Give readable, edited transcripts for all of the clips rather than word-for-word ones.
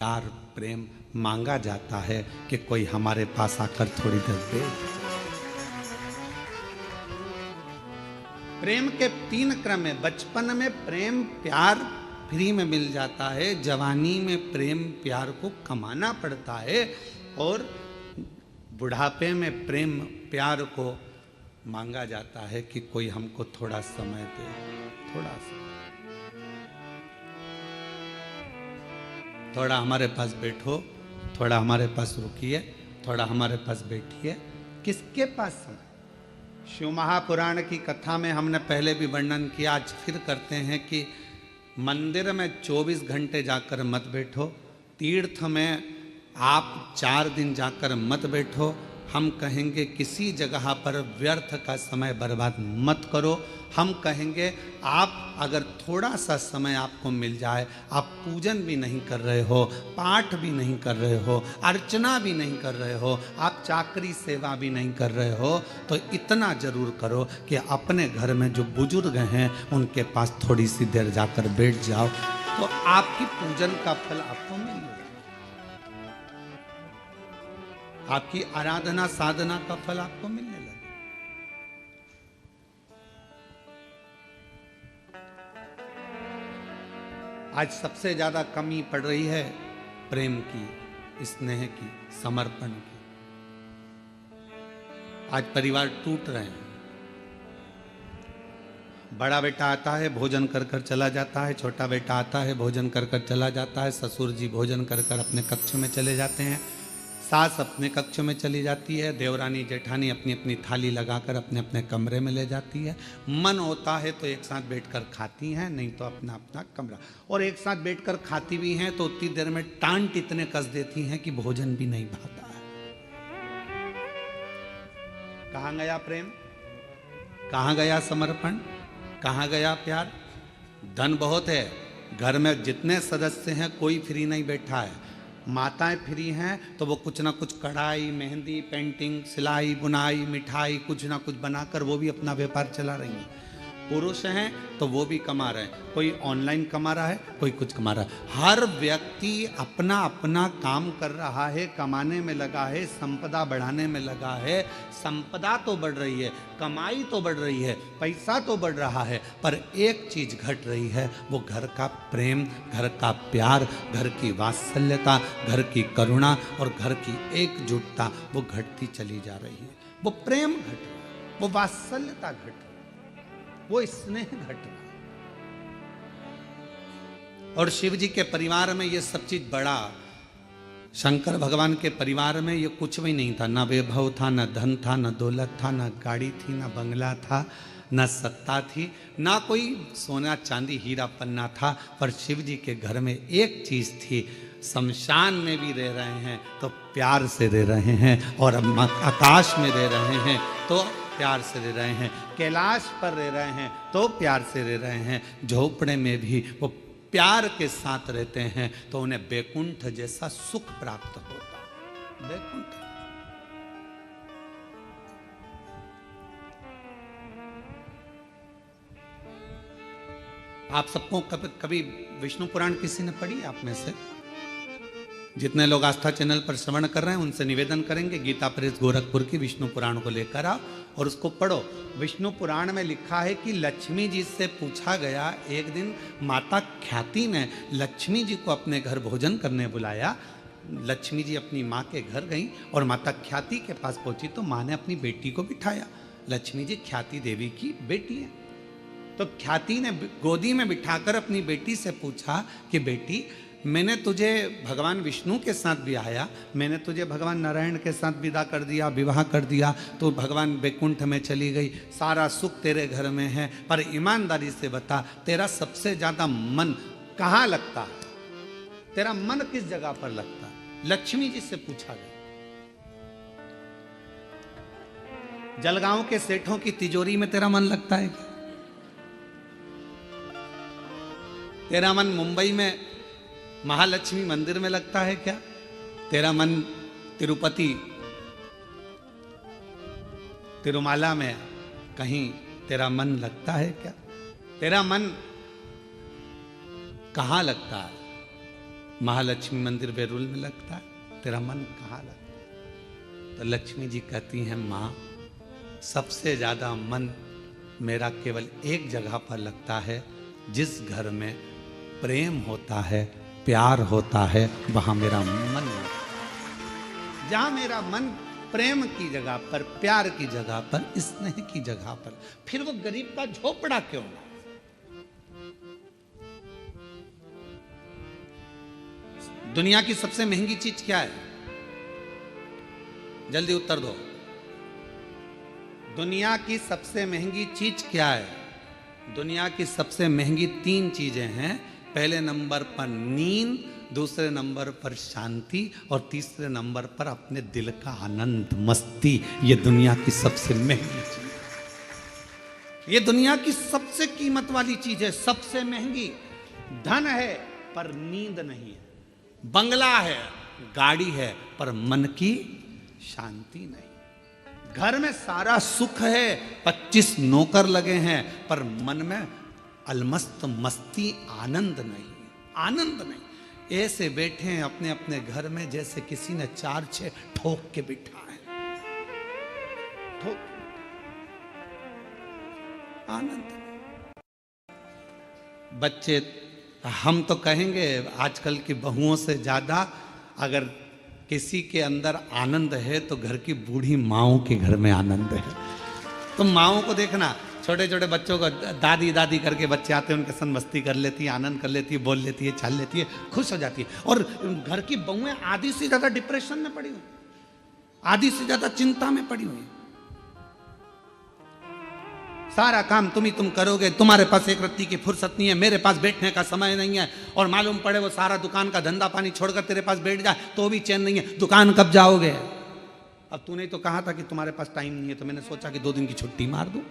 प्यार प्रेम मांगा जाता है कि कोई हमारे पास आकर थोड़ी देर बैठ। प्रेम के 3 क्रम है। बचपन में प्रेम प्यार फ्री में मिल जाता है, जवानी में प्रेम प्यार को कमाना पड़ता है, और बुढ़ापे में प्रेम प्यार को मांगा जाता है कि कोई हमको थोड़ा समय दे, थोड़ा हमारे पास बैठो, थोड़ा हमारे पास रुकिए, थोड़ा हमारे पास बैठिए। किसके पास समय? शिव महापुराण की कथा में हमने पहले भी वर्णन किया, आज फिर करते हैं कि मंदिर में 24 घंटे जाकर मत बैठो, तीर्थ में आप 4 दिन जाकर मत बैठो। हम कहेंगे किसी जगह पर व्यर्थ का समय बर्बाद मत करो। हम कहेंगे आप अगर थोड़ा सा समय आपको मिल जाए, आप पूजन भी नहीं कर रहे हो, पाठ भी नहीं कर रहे हो, अर्चना भी नहीं कर रहे हो, आप चाकरी सेवा भी नहीं कर रहे हो, तो इतना जरूर करो कि अपने घर में जो बुजुर्ग हैं उनके पास थोड़ी सी देर जाकर बैठ जाओ, तो आपकी पूजन का फल आपको मिलेगा, आपकी आराधना साधना का फल आपको मिलने लगे। आज सबसे ज्यादा कमी पड़ रही है प्रेम की, स्नेह की, समर्पण की। आज परिवार टूट रहे हैं। बड़ा बेटा आता है, भोजन कर कर चला जाता है, छोटा बेटा आता है, भोजन कर कर चला जाता है, ससुर जी भोजन कर कर अपने कक्ष में चले जाते हैं, सास अपने कक्ष में चली जाती है, देवरानी जेठानी अपनी अपनी थाली लगाकर अपने अपने कमरे में ले जाती है। मन होता है तो एक साथ बैठकर खाती हैं, नहीं तो अपना अपना कमरा, और एक साथ बैठकर खाती भी हैं तो उतनी देर में टांट इतने कस देती हैं कि भोजन भी नहीं भाता है। कहाँ गया प्रेम? कहाँ गया समर्पण? कहाँ गया प्यार? धन बहुत है, घर में जितने सदस्य हैं कोई फ्री नहीं बैठा है। माताएं फ्री हैं तो वो कुछ ना कुछ कढ़ाई, मेहंदी, पेंटिंग, सिलाई, बुनाई, मिठाई कुछ ना कुछ बनाकर वो भी अपना व्यापार चला रही हैं। पुरुष हैं तो वो भी कमा रहे हैं, कोई ऑनलाइन कमा रहा है, कोई कुछ कमा रहा है। हर व्यक्ति अपना अपना काम कर रहा है, कमाने में लगा है, संपदा बढ़ाने में लगा है। संपदा तो बढ़ रही है, कमाई तो बढ़ रही है, पैसा तो बढ़ रहा है, पर एक चीज घट रही है, वो घर का प्रेम, घर का प्यार, घर की वात्सल्यता, घर की करुणा और घर की एकजुटता वो घटती चली जा रही है। वो प्रेम घट रहा है, वो वात्सल्यता घट रही है, वो स्नेह घट रहा। और शिव जी के परिवार में ये सब चीज बड़ा, शंकर भगवान के परिवार में ये कुछ भी नहीं था। ना वैभव था, ना धन था, ना दौलत था, ना गाड़ी थी, ना बंगला था, ना सत्ता थी, ना कोई सोना चांदी हीरा पन्ना था, पर शिव जी के घर में एक चीज थी। शमशान में भी रह रहे हैं तो प्यार से रह रहे हैं, और आकाश में रह रहे हैं तो प्यार से रह रहे हैं, कैलाश पर रह रहे हैं तो प्यार से रह रहे हैं, झोपड़े में भी वो प्यार के साथ रहते हैं तो उन्हें बैकुंठ जैसा सुख प्राप्त होगा। बैकुंठ। आप सबको कभी विष्णु पुराण किसी ने पढ़ी? आप में से जितने लोग आस्था चैनल पर श्रवण कर रहे हैं उनसे निवेदन करेंगे गीता प्रेस गोरखपुर की विष्णु पुराण को लेकर आओ और उसको पढ़ो। विष्णु पुराण में लिखा है कि लक्ष्मी जी से पूछा गया, एक दिन माता ख्याति ने लक्ष्मी जी को अपने घर भोजन करने बुलाया। लक्ष्मी जी अपनी माँ के घर गई और माता ख्याति के पास पहुंची तो माँ ने अपनी बेटी को बिठाया। लक्ष्मी जी ख्याति देवी की बेटी है, तो ख्याति ने गोदी में बिठाकर अपनी बेटी से पूछा कि बेटी, मैंने तुझे भगवान विष्णु के साथ ब्याया, मैंने तुझे भगवान नारायण के साथ विदा कर दिया, विवाह कर दिया, तो भगवान वैकुंठ में चली गई, सारा सुख तेरे घर में है, पर ईमानदारी से बता तेरा सबसे ज्यादा मन कहाँ लगता है? तेरा मन किस जगह पर लगता है? लक्ष्मी जी से पूछा गया। जलगांव के सेठों की तिजोरी में तेरा मन लगता है क्या? तेरा मन मुंबई में महालक्ष्मी मंदिर में लगता है क्या? तेरा मन तिरुपति तिरुमाला में कहीं तेरा मन लगता है क्या? तेरा मन कहाँ लगता है? महालक्ष्मी मंदिर बेरुल में लगता है, तेरा मन कहाँ लगता? तो लक्ष्मी जी कहती हैं, माँ सबसे ज्यादा मन मेरा केवल एक जगह पर लगता है, जिस घर में प्रेम होता है, प्यार होता है, वहां मेरा मन लगता है। जहां मेरा मन प्रेम की जगह पर, प्यार की जगह पर, स्नेह की जगह पर, फिर वो गरीब का झोपड़ा क्यों ना? दुनिया की सबसे महंगी चीज क्या है? जल्दी उत्तर दो। दुनिया की सबसे महंगी चीज क्या है? दुनिया की सबसे महंगी 3 चीजें हैं। पहले नंबर पर नींद, दूसरे नंबर पर शांति, और तीसरे नंबर पर अपने दिल का आनंद, मस्ती। ये दुनिया की सबसे महंगी चीज, ये दुनिया की सबसे कीमत वाली चीज है, सबसे महंगी। धन है पर नींद नहीं है, बंगला है, गाड़ी है, पर मन की शांति नहीं। घर में सारा सुख है, 25 नौकर लगे हैं, पर मन में अलमस्त मस्ती, आनंद नहीं, आनंद नहीं। ऐसे बैठे हैं अपने अपने घर में जैसे किसी ने 4-6 ठोक के बिठा है, ठोक, आनंद नहीं। बच्चे, हम तो कहेंगे आजकल की बहुओं से ज्यादा अगर किसी के अंदर आनंद है तो घर की बूढ़ी माओं के घर में आनंद है। तो माओं को देखना, छोटे छोटे बच्चों को दादी दादी करके बच्चे आते हैं, उनके संग मस्ती कर लेती है, आनंद कर लेती है, बोल लेती है, छाल लेती है, खुश हो जाती है। और घर की बहुएं आधी से ज्यादा डिप्रेशन में पड़ी हुई, आधी से ज्यादा चिंता में पड़ी हुई। सारा काम तुम करोगे, तुम्हारे पास एक रत्ती की फुर्सत नहीं है, मेरे पास बैठने का समय नहीं है। और मालूम पड़े वो सारा दुकान का धंधा पानी छोड़कर तेरे पास बैठ जाए तो भी चैन नहीं है, दुकान कब जाओगे? अब तूने तो कहा था कि तुम्हारे पास टाइम नहीं है, तो मैंने सोचा कि 2 दिन की छुट्टी मार दूं,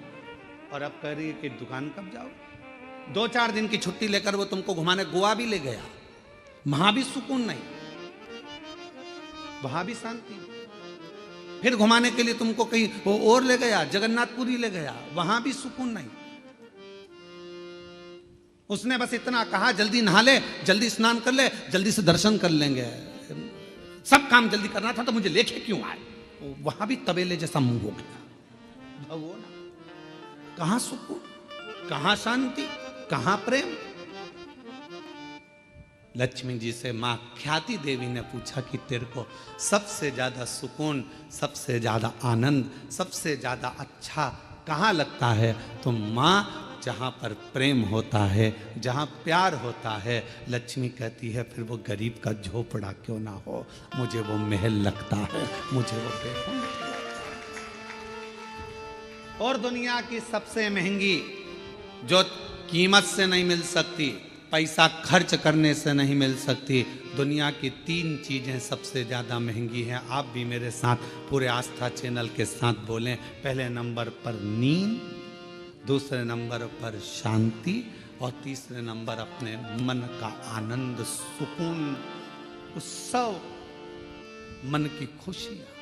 और अब कह रही है कि दुकान कब जाओगे? 2-4 दिन की छुट्टी लेकर वो तुमको घुमाने गोवा भी ले गया, वहां भी सुकून नहीं, वहां भी शांति नहीं। फिर घुमाने के लिए तुमको कहीं वो और ले गया, जगन्नाथपुरी ले गया, वहां भी सुकून नहीं। उसने बस इतना कहा, जल्दी नहा ले, जल्दी स्नान कर ले, जल्दी से दर्शन कर लेंगे, सब काम जल्दी करना था, तो मुझे लेके क्यों आए? वहां भी तबेले जैसा मुंह हो गया। भगवान, कहां सुकून, कहां शांति, कहां प्रेम? लक्ष्मी जी से मां ख्याति देवी ने पूछा कि तेरे को सबसे ज्यादा सुकून, सबसे ज्यादा आनंद, सबसे ज्यादा अच्छा कहाँ लगता है? तो मां, जहां पर प्रेम होता है, जहां प्यार होता है, लक्ष्मी कहती है फिर वो गरीब का झोपड़ा क्यों ना हो, मुझे वो महल लगता है, मुझे वो बेखुद लगता है। और दुनिया की सबसे महंगी, जो कीमत से नहीं मिल सकती, पैसा खर्च करने से नहीं मिल सकती, दुनिया की 3 चीजें सबसे ज्यादा महंगी हैं। आप भी मेरे साथ पूरे आस्था चैनल के साथ बोलें। पहले नंबर पर नींद, दूसरे नंबर पर शांति, और तीसरे नंबर अपने मन का आनंद, सुकून, उत्सव, मन की खुशियां।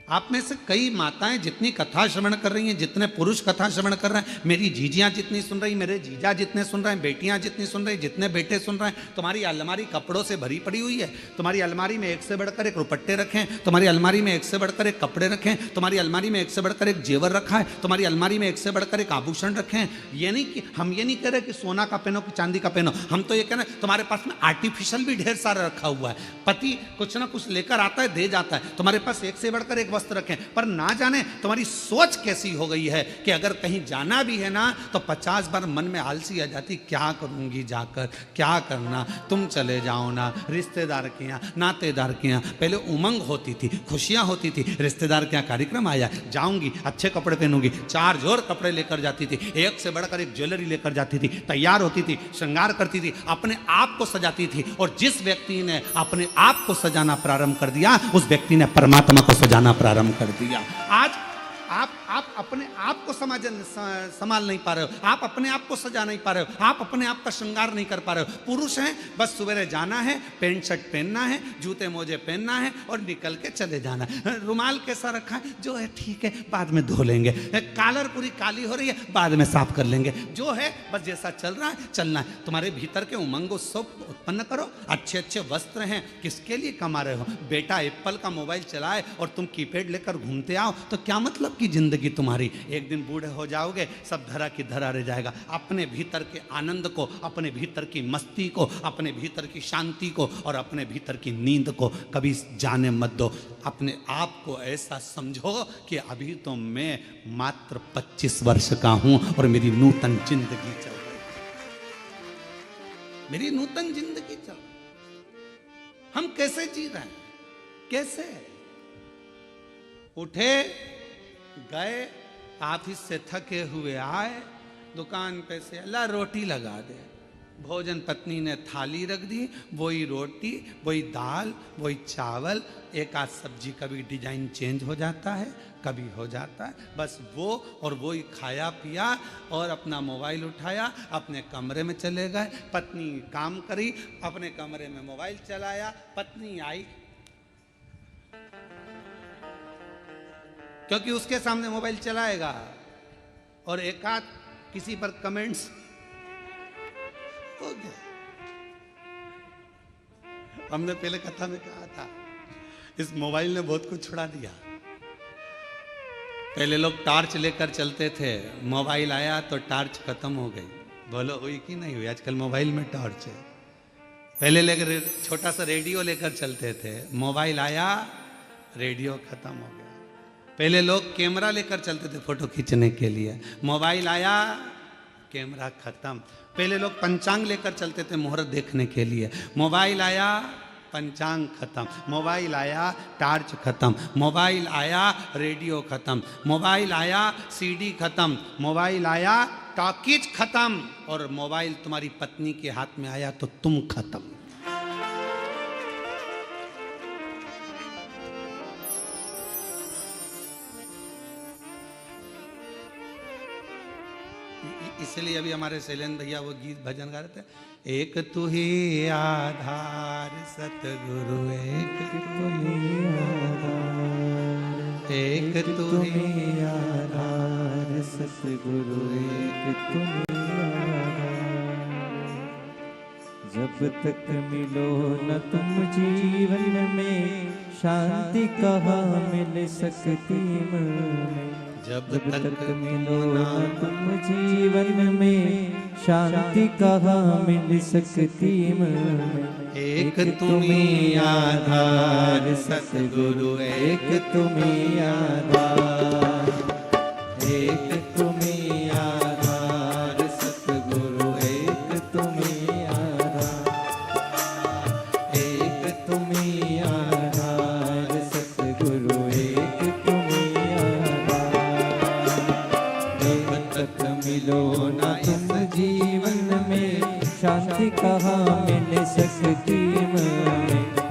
आप में से कई माताएं जितनी कथा श्रवण कर रही हैं, जितने पुरुष कथा श्रवण कर रहे हैं, मेरी जीजियां जितनी सुन रही, मेरे जीजा जितने सुन रहे हैं, बेटियां जितनी सुन रही, जितने बेटे सुन रहे हैं, तुम्हारी अलमारी कपड़ों से भरी पड़ी हुई है। तुम्हारी अलमारी में एक से बढ़कर एक रुपट्टे रखें, तुम्हारी अलमारी में एक से बढ़कर एक कपड़े रखें, तुम्हारी अलमारी में एक से बढ़कर एक जेवर रखा है, तुम्हारी अलमारी में एक से बढ़कर एक आभूषण रखें। ये नहीं कि हम ये नहीं कह रहे कि सोना का पहनो कि चांदी का पहनो, हम तो ये कह रहे हैं तुम्हारे पास में आर्टिफिशियल भी ढेर सारा रखा हुआ है। पति कुछ ना कुछ लेकर आता है, दे जाता है, तुम्हारे पास एक से बढ़कर एक वस्त्र रखें। पर ना जाने तुम्हारी सोच कैसी हो गई है कि अगर कहीं जाना भी है ना तो 50 बार मन में आलसी आ जाती, क्या करूंगी जाकर, क्या करना, तुम चले जाओ ना, रिश्तेदार के यहाँ, नातेदार के यहाँ। पहले उमंग होती थी, खुशियां होती थी, रिश्तेदार के यहाँ कार्यक्रम आया, जाऊंगी, अच्छे कपड़े पहनूंगी, 4 जोड़ कपड़े लेकर जाती थी, एक से बढ़कर एक ज्वेलरी लेकर जाती थी, तैयार होती थी, श्रृंगार करती थी, अपने आप को सजाती थी। और जिस व्यक्ति ने अपने आप को सजाना प्रारंभ कर दिया, उस व्यक्ति ने परमात्मा को सजाना प्रारंभ कर दिया। आज आप अपने आप को संभाल नहीं पा रहे हो, आप अपने आप को सजा नहीं पा रहे हो, आप अपने आप का श्रृंगार नहीं कर पा रहे हो। पुरुष हैं, बस सवेरे जाना है, पैंट शर्ट पहनना है, जूते मोजे पहनना है और निकल के चले जाना है। रुमाल कैसा रखा है, जो है ठीक है, बाद में धो लेंगे। कॉलर पूरी काली हो रही है, बाद में साफ कर लेंगे। जो है बस जैसा चल रहा है चलना है। तुम्हारे भीतर के उमंग उत्सव उत्पन्न करो। अच्छे अच्छे वस्त्र हैं, किसके लिए कमा रहे हो? बेटा एप्पल का मोबाइल चलाए और तुम कीपैड लेकर घूमते आओ तो क्या मतलब की जिंदगी तुम्हारी? एक दिन बूढ़े हो जाओगे, सब धरा की धरा रह जाएगा। अपने भीतर के आनंद को, अपने भीतर की मस्ती को, अपने भीतर की शांति को और अपने भीतर की नींद को कभी जाने मत दो। अपने आप को ऐसा समझो कि अभी तो मैं मात्र 25 वर्ष का हूं और मेरी नूतन जिंदगी चल रही है, मेरी नूतन जिंदगी चल रही है। हम कैसे जी रहे हैं? कैसे? उठे, गए, ऑफिस से थके हुए आए, दुकान पे से अल्लाह रोटी लगा दे। भोजन पत्नी ने थाली रख दी, वही रोटी, वही दाल, वही चावल, एक आध सब्जी, कभी डिजाइन चेंज हो जाता है, कभी हो जाता है, बस वो और वही खाया पिया और अपना मोबाइल उठाया, अपने कमरे में चले गए। पत्नी काम करी, अपने कमरे में मोबाइल चलाया। पत्नी आई, क्योंकि उसके सामने मोबाइल चलाएगा और एक आध किसी पर कमेंट्स हो गया। हमने पहले कथा में कहा था, इस मोबाइल ने बहुत कुछ छुड़ा दिया। पहले लोग टॉर्च लेकर चलते थे, मोबाइल आया तो टॉर्च खत्म हो गई। बोलो हुई कि नहीं हुई? आजकल मोबाइल में टॉर्च है। पहले लेकर छोटा सा रेडियो लेकर चलते थे, मोबाइल आया, रेडियो खत्म हो गया। पहले लोग कैमरा लेकर चलते थे फोटो खींचने के लिए, मोबाइल आया, कैमरा खत्म। पहले लोग पंचांग लेकर चलते थे मुहूर्त देखने के लिए, मोबाइल आया, पंचांग खत्म। मोबाइल आया, टार्च खत्म। मोबाइल आया, रेडियो खत्म। मोबाइल आया, सीडी खत्म। मोबाइल आया, टॉकीज खत्म। और मोबाइल तुम्हारी पत्नी के हाथ में आया तो तुम खत्म। इसलिए अभी हमारे शैलेंद्र भैया वो गीत भजन गा रहे थे, एक तू ही आधार सतगुरु, एक तू ही आधार, एक तू ही आधार सतगुरु, एक तू ही आधार। जब तक मिलो न तुम जीवन में, शांति कहाँ मिल सकती में। जब तक मिलो ना तुम जीवन में, शांति कहाँ मिल सकती में। एक तुम्ही आधार सतगुरु, एक तुम्ही आधार, एक तुम्ही आधार सतगुरु, एक तुम्ही आधार, एक तुम्ही आधार सतगुरु, एक तुम्ही आधार। तक मिलो ना तुम जीवन में, शांति कहाँ मिल सकती में।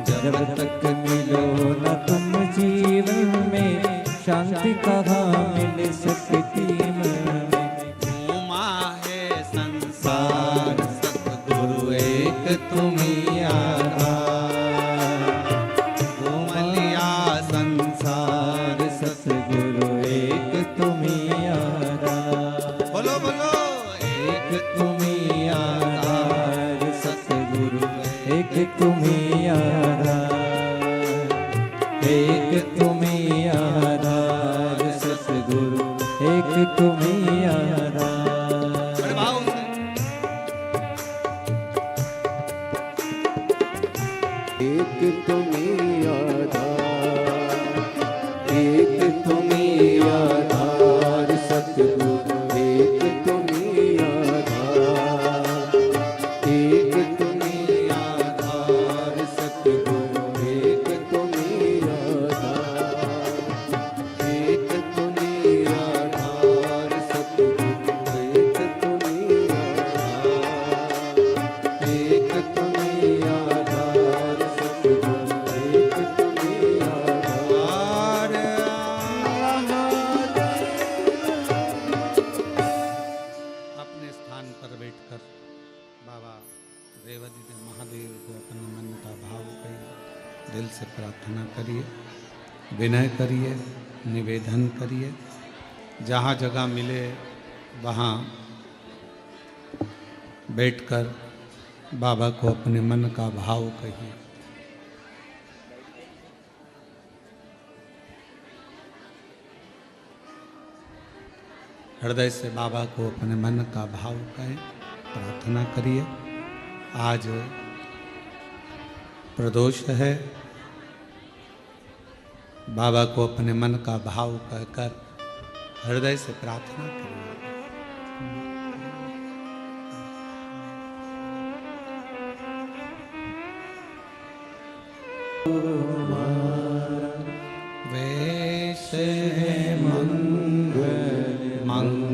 जब तक मिलो ना तुम जीवन में, शांति कहाँ मिल सकती में। घूमा है संसार सतगुरु, एक तुम्ही आधार। घूम लिया संसार सतगुरु, एक तुम्ही आधार। बोलो बोलो, एक तुम्ही आधार सतगुरु, एक तुम्ही आधार, एक तुम्ही आधार सतगुरु, एक तुम्ही आधार। बड़े भाव से एक तुम्ही आधार, एक तुम्ही आधार सतगुरु, एक तुम्ही आधार, एक तुम्ही आधार सतगुरु, एक तुम्ही आधार, एक तुम्ही आधार सतगुरु, एक तुम्ही आधार, एक तुम्ही आधार सतगुरु, एक तुम्ही आधार। दिल से प्रार्थना करिए, विनय करिए, निवेदन करिए। जहाँ जगह मिले वहाँ बैठकर बाबा को अपने मन का भाव कहिए। हृदय से बाबा को अपने मन का भाव कहें, प्रार्थना करिए। आज प्रदोष है, बाबा को अपने मन का भाव कहकर हृदय से प्रार्थना करिए। वेश है मंगलकारी,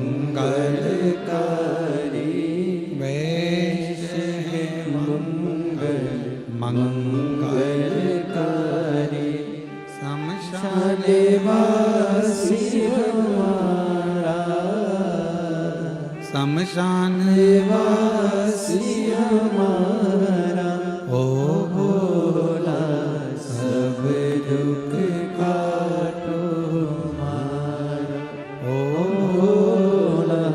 वेश है मंगलकारी, शमशान वासी हमारा, शमशान वासी हमारा, ओ भोला सब दुख काटो हमारा, ओ भोला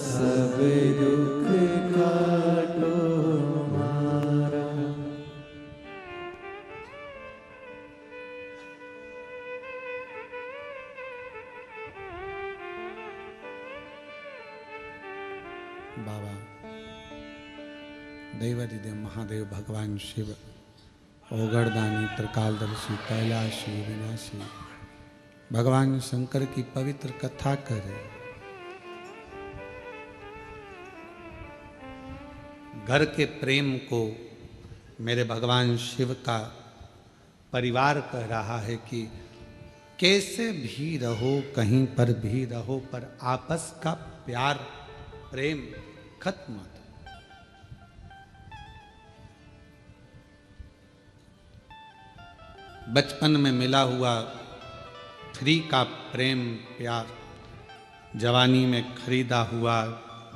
सब दुख काटो हमारा। बाबा दैवाधिदेव महादेव भगवान शिव, ओगड़दानी, त्रिकालदर्शी, कैलाशी, विनाशी भगवान शंकर की पवित्र कथा करे। घर के प्रेम को मेरे भगवान शिव का परिवार कह रहा है कि कैसे भी रहो, कहीं पर भी रहो, पर आपस का प्यार प्रेम खत्म मत। बचपन में मिला हुआ फ्री का प्रेम प्यार, जवानी में खरीदा हुआ,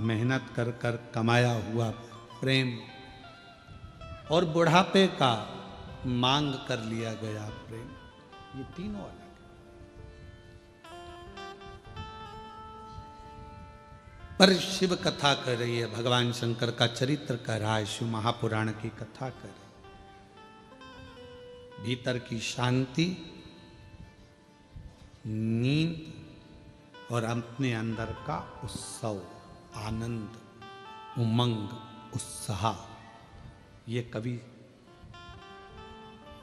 मेहनत कर कर कमाया हुआ प्रेम, और बुढ़ापे का मांग कर लिया गया प्रेम, ये तीनों अलग है। पर शिव कथा कर रही है, भगवान शंकर का चरित्र कह रहा है, शिव महापुराण की कथा कर रही है। भीतर की शांति, नींद और अपने अंदर का उत्सव, आनंद, उमंग, उत्साह, ये कभी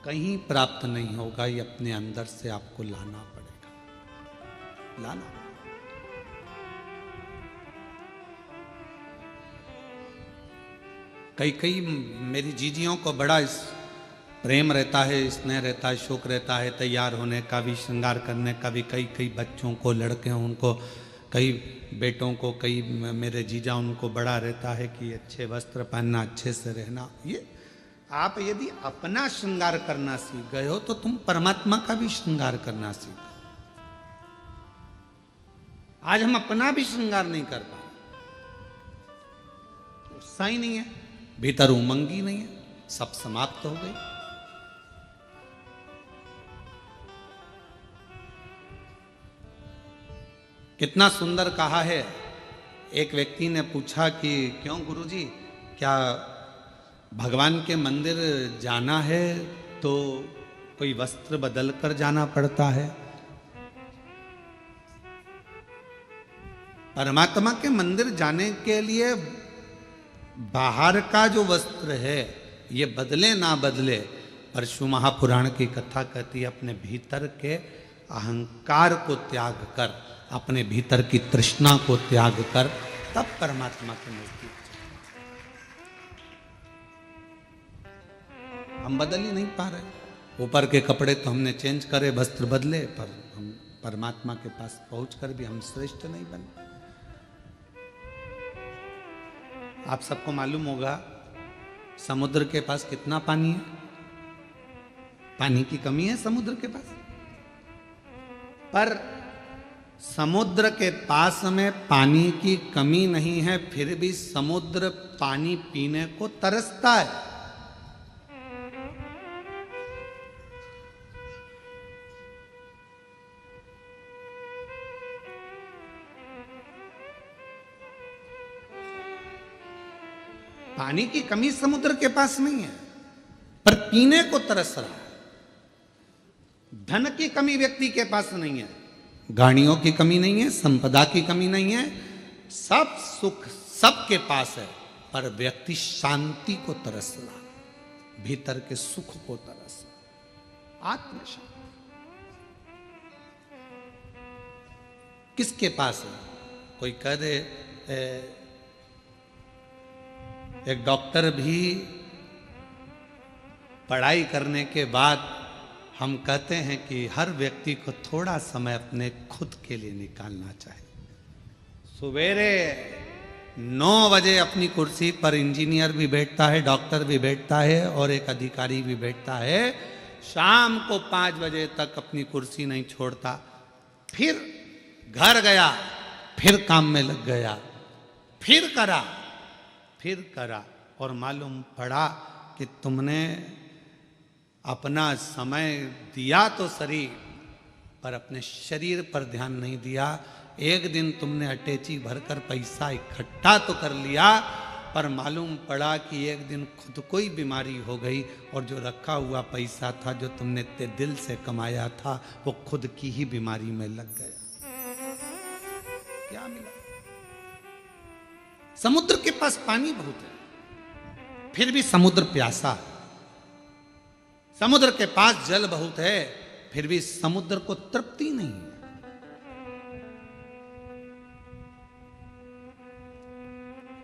कहीं प्राप्त नहीं होगा। ये अपने अंदर से आपको लाना पड़ेगा, लाना। कई मेरी जीजियों को बड़ा प्रेम रहता है, स्नेह रहता है, शौक रहता है तैयार होने का भी, श्रृंगार करने का भी। कई बच्चों को, लड़के हैं उनको, कई बेटों को, कई मेरे जीजा उनको बड़ा रहता है कि अच्छे वस्त्र पहनना, अच्छे से रहना। ये आप यदि अपना श्रृंगार करना सीख गए हो तो तुम परमात्मा का भी श्रृंगार करना सीखो। आज हम अपना भी श्रृंगार नहीं कर पा रहे, उत्साह ही नहीं है, भीतर उमंग ही नहीं है, सब समाप्त हो गई। कितना सुंदर कहा है। एक व्यक्ति ने पूछा कि क्यों गुरुजी, क्या भगवान के मंदिर जाना है तो कोई वस्त्र बदल कर जाना पड़ता है? परमात्मा के मंदिर जाने के लिए बाहर का जो वस्त्र है ये बदले ना बदले, पर शिव महापुराण की कथा कहती है अपने भीतर के अहंकार को त्याग कर, अपने भीतर की तृष्णा को त्याग कर, तब परमात्मा के नजदीक। हम बदल ही नहीं पा रहे। ऊपर के कपड़े तो हमने चेंज करे, वस्त्र बदले, पर हम परमात्मा के पास पहुंचकर भी हम श्रेष्ठ नहीं बने। आप सबको मालूम होगा समुद्र के पास कितना पानी है? पानी की कमी है समुद्र के पास, पर समुद्र के पास में पानी की कमी नहीं है, फिर भी समुद्र पानी पीने को तरसता है। पानी की कमी समुद्र के पास नहीं है, पर पीने को तरस रहा है। धन की कमी व्यक्ति के पास नहीं है, गाड़ियों की कमी नहीं है, संपदा की कमी नहीं है, सब सुख सबके पास है, पर व्यक्ति शांति को तरस रहा, भीतर के सुख को तरस रहा, आत्म शांति किसके पास है? कोई कह दे एक डॉक्टर भी पढ़ाई करने के बाद हम कहते हैं कि हर व्यक्ति को थोड़ा समय अपने खुद के लिए निकालना चाहिए। सवेरे 9 बजे अपनी कुर्सी पर इंजीनियर भी बैठता है, डॉक्टर भी बैठता है और एक अधिकारी भी बैठता है, शाम को 5 बजे तक अपनी कुर्सी नहीं छोड़ता, फिर घर गया, फिर काम में लग गया, फिर करा और मालूम पड़ा कि तुमने अपना समय दिया तो सही, पर अपने शरीर पर ध्यान नहीं दिया। एक दिन तुमने अटैची भरकर पैसा इकट्ठा तो कर लिया, पर मालूम पड़ा कि एक दिन खुद को ही बीमारी हो गई और जो रखा हुआ पैसा था, जो तुमने इतने दिल से कमाया था, वो खुद की ही बीमारी में लग गया। क्या मिला? समुद्र के पास पानी बहुत है, फिर भी समुद्र प्यासा है। समुद्र के पास जल बहुत है, फिर भी समुद्र को तृप्ति नहीं है।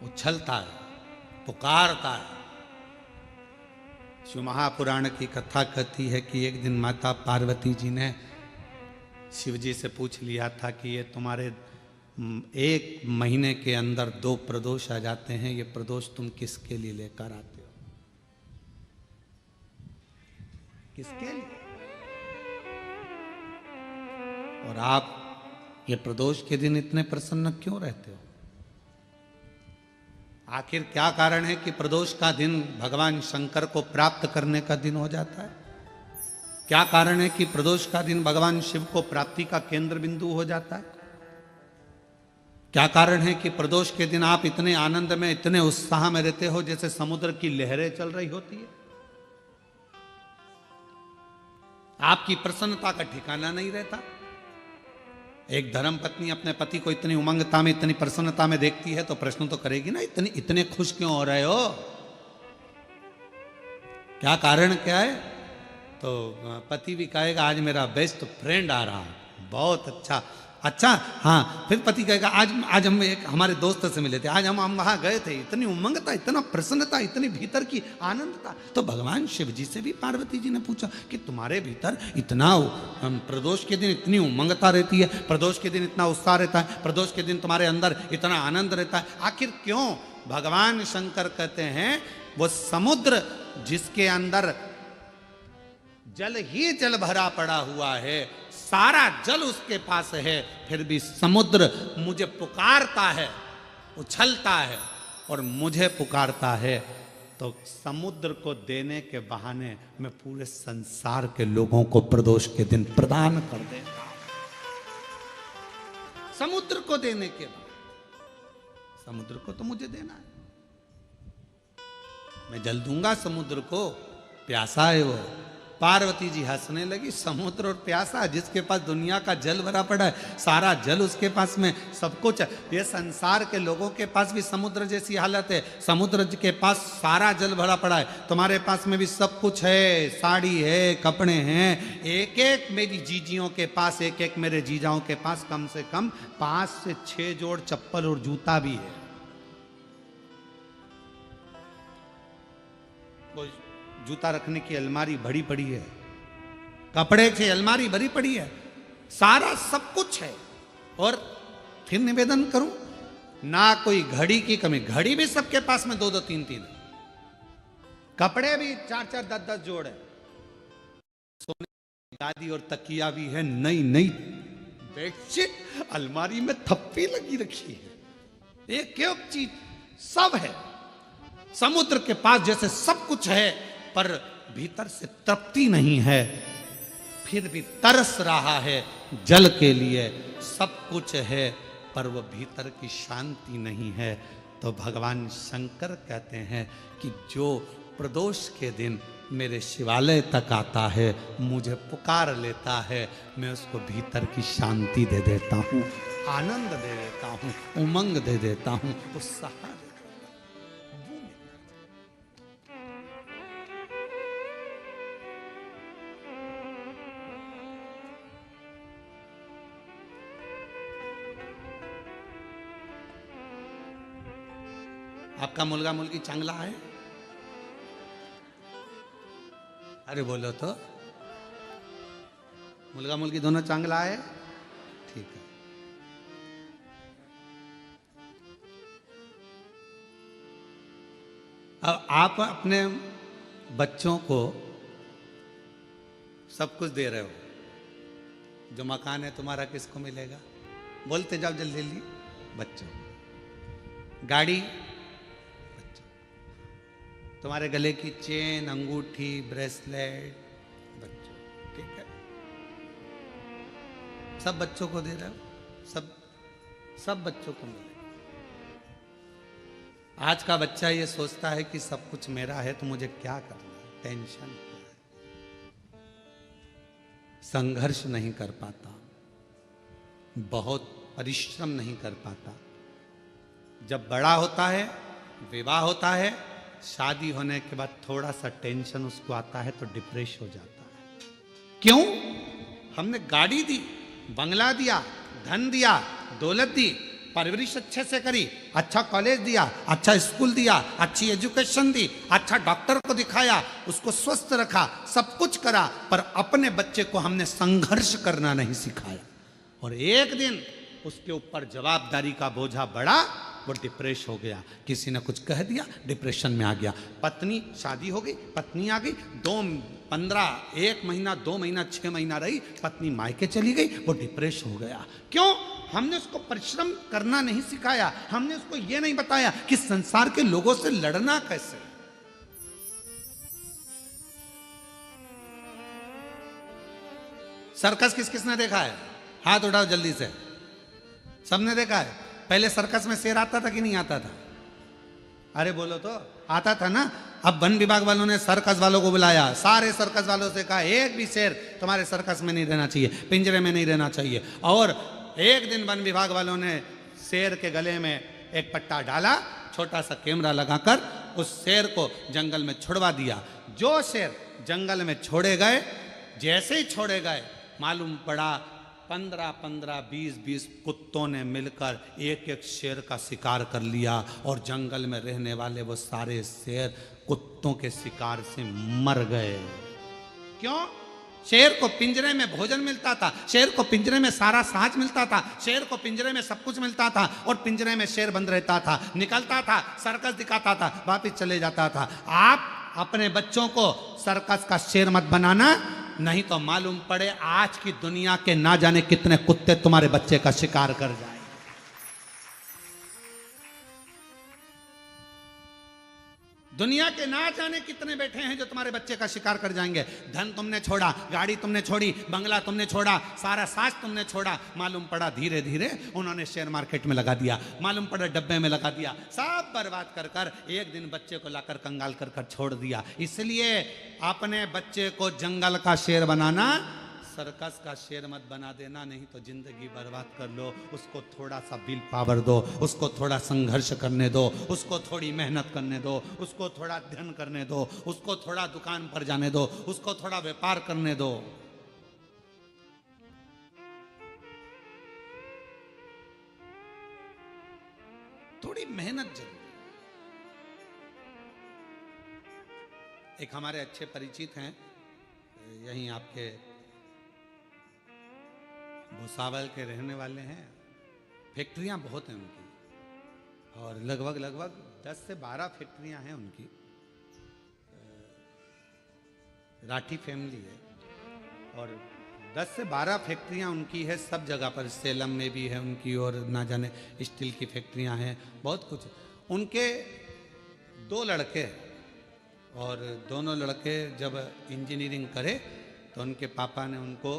उछलता है, पुकारता है। शिव महापुराण की कथा कहती है कि एक दिन माता पार्वती जी ने शिव जी से पूछ लिया था कि ये तुम्हारे 1 महीने के अंदर 2 प्रदोष आ जाते हैं, ये प्रदोष तुम किसके लिए लेकर आते हो? किसके लिए? और आप ये प्रदोष के दिन इतने प्रसन्न क्यों रहते हो? आखिर क्या कारण है कि प्रदोष का दिन भगवान शंकर को प्राप्त करने का दिन हो जाता है? क्या कारण है कि प्रदोष का दिन भगवान शिव को प्राप्ति का केंद्र बिंदु हो जाता है? क्या कारण है कि प्रदोष के दिन आप इतने आनंद में, इतने उत्साह में रहते हो जैसे समुद्र की लहरें चल रही होती है? आपकी प्रसन्नता का ठिकाना नहीं रहता। एक धर्मपत्नी अपने पति को इतनी उमंगता में, इतनी प्रसन्नता में देखती है तो प्रश्न तो करेगी ना, इतने खुश क्यों हो रहे हो? क्या कारण क्या है? तो पति भी कहेगा आज मेरा बेस्ट फ्रेंड आ रहा है, बहुत अच्छा। हाँ, फिर पति कहेगा आज हम एक हमारे दोस्त से मिले थे, आज हम वहां गए थे, इतनी उमंगता, इतना प्रसन्नता, इतनी भीतर की आनंदता। तो भगवान शिव जी से भी पार्वती जी ने पूछा कि तुम्हारे भीतर इतना प्रदोष के दिन इतनी उमंगता रहती है, प्रदोष के दिन इतना उत्साह रहता है, प्रदोष के दिन तुम्हारे अंदर इतना आनंद रहता है, आखिर क्यों? भगवान शंकर कहते हैं वो समुद्र जिसके अंदर जल ही जल भरा पड़ा हुआ है, सारा जल उसके पास है, फिर भी समुद्र मुझे पुकारता है, उछलता है और मुझे पुकारता है, तो समुद्र को देने के बहाने मैं पूरे संसार के लोगों को प्रदोष के दिन प्रदान कर देता हूं। समुद्र को देने के बाद समुद्र को तो मुझे देना है, मैं जल दूंगा समुद्र को, प्यासा है वो। पार्वती जी हंसने लगी, समुद्र और प्यासा, जिसके पास दुनिया का जल भरा पड़ा है, सारा जल उसके पास में, सब कुछ। ये संसार के लोगों के पास भी समुद्र जैसी हालत है, समुद्र के पास सारा जल भरा पड़ा है, तुम्हारे पास में भी सब कुछ है, साड़ी है, कपड़े हैं, एक एक मेरी जीजियों के पास, एक एक मेरे जीजाओं के पास कम से कम 5 से 6 जोड़ चप्पल और जूता भी है। जूता रखने की अलमारी भरी पड़ी है, कपड़े की अलमारी भरी पड़ी है, सारा सब कुछ है। और फिर निवेदन करूं, ना कोई घड़ी की कमी, घड़ी भी सबके पास में 2-2 3-3 है, कपड़े भी 4-4 10-10 जोड़ है, सोने की गादी और तकिया भी है, नई नई बेडशीट अलमारी में थप्पी लगी रखी है, एक एक चीज सब है। समुद्र के पास जैसे सब कुछ है, पर भीतर से तृप्ति नहीं है, फिर भी तरस रहा है जल के लिए। सब कुछ है पर वो भीतर की शांति नहीं है। तो भगवान शंकर कहते हैं कि जो प्रदोष के दिन मेरे शिवालय तक आता है, मुझे पुकार लेता है, मैं उसको भीतर की शांति दे देता हूँ, आनंद दे देता हूँ, उमंग दे देता हूँ, उत्साह दे देता हूँ। आपका मुलगा मुलगी चांगला है? अरे बोलो तो, मुलगा मुलगी दोनों चांगला है? ठीक है। अब आप अपने बच्चों को सब कुछ दे रहे हो, जो मकान है तुम्हारा किसको मिलेगा? बोलते जाओ जल्दी जल्दी। बच्चों। गाड़ी, तुम्हारे गले की चेन, अंगूठी, ब्रेसलेट, बच्चों, ठीक है? सब बच्चों को दे रहे हो, सब बच्चों को मिले। आज का बच्चा ये सोचता है कि सब कुछ मेरा है तो मुझे क्या करना है, टेंशन क्या है, संघर्ष नहीं कर पाता, बहुत परिश्रम नहीं कर पाता। जब बड़ा होता है, विवाह होता है, शादी होने के बाद थोड़ा सा टेंशन उसको आता है तो डिप्रेस हो जाता है। क्यों? हमने गाड़ी दी, बंगला दिया, धन दिया, दौलत दी, परवरिश अच्छे से करी, अच्छा कॉलेज दिया, अच्छा स्कूल दिया, अच्छी एजुकेशन दी, अच्छा डॉक्टर को दिखाया, उसको स्वस्थ रखा, सब कुछ करा, पर अपने बच्चे को हमने संघर्ष करना नहीं सिखाया। और एक दिन उसके ऊपर जवाबदारी का बोझा बढ़ा, वो डिप्रेस हो गया, किसी ने कुछ कह दिया, डिप्रेशन में आ गया। पत्नी, शादी हो गई, पत्नी आ गई, 1 महीना, 2 महीना, 6 महीना रही, पत्नी मायके चली गई, वो डिप्रेस हो गया। क्यों? हमने उसको परिश्रम करना नहीं सिखाया, हमने उसको ये नहीं बताया कि संसार के लोगों से लड़ना कैसे। सर्कस किस किसने देखा है? हाथ उठाओ जल्दी से। सबने देखा है? पहले सर्कस में शेर आता था कि नहीं आता था? अरे बोलो तो, आता था ना। अब वन विभाग वालों ने सर्कस वालों को बुलाया, सारे सर्कस वालों से कहा एक भी शेर तुम्हारे सर्कस में नहीं रहना चाहिए, पिंजरे में नहीं रहना चाहिए। और एक दिन वन विभाग वालों ने शेर के गले में एक पट्टा डाला, छोटा सा कैमरा लगाकर उस शेर को जंगल में छुड़वा दिया। जो शेर जंगल में छोड़े गए, जैसे ही छोड़े गए, मालूम पड़ा 15-15, 20-20 कुत्तों ने मिलकर एक शेर का शिकार कर लिया और जंगल में रहने वाले वो सारे शेर कुत्तों के शिकार से मर गए। क्यों? शेर को पिंजरे में भोजन मिलता था, शेर को पिंजरे में सारा साज मिलता था, शेर को पिंजरे में सब कुछ मिलता था, और पिंजरे में शेर बंद रहता था, निकलता था, सर्कस दिखाता था, वापिस चले जाता था। आप अपने बच्चों को सर्कस का शेर मत बनाना, नहीं तो मालूम पड़े आज की दुनिया के ना जाने कितने कुत्ते तुम्हारे बच्चे का शिकार कर जाए। दुनिया के ना जाने कितने बैठे हैं जो तुम्हारे बच्चे का शिकार कर जाएंगे। धन तुमने छोड़ा, गाड़ी तुमने छोड़ी, बंगला तुमने छोड़ा, सारा साज तुमने छोड़ा, मालूम पड़ा धीरे धीरे उन्होंने शेयर मार्केट में लगा दिया, मालूम पड़ा डब्बे में लगा दिया, सब बर्बाद कर कर एक दिन बच्चे को लाकर कंगाल कर कर छोड़ दिया। इसलिए अपने बच्चे को जंगल का शेर बनाना, सर्कस का शेर मत बना देना, नहीं तो जिंदगी बर्बाद कर लो। उसको थोड़ा सा विल पावर दो, उसको थोड़ा संघर्ष करने दो, उसको थोड़ी मेहनत करने दो, उसको थोड़ा अध्ययन करने दो, उसको थोड़ा दुकान पर जाने दो, उसको थोड़ा व्यापार करने दो। थोड़ी मेहनत जरूर। एक हमारे अच्छे परिचित हैं, यहीं आपके भुसावल के रहने वाले हैं, फैक्ट्रियां बहुत हैं उनकी, और लगभग 10 से 12 फैक्ट्रियां हैं उनकी। राठी फैमिली है और 10 से 12 फैक्ट्रियां उनकी है सब जगह पर। सेलम में भी है उनकी, और ना जाने स्टील की फैक्ट्रियां हैं, बहुत कुछ। उनके 2 लड़के, और दोनों लड़के जब इंजीनियरिंग करे तो उनके पापा ने उनको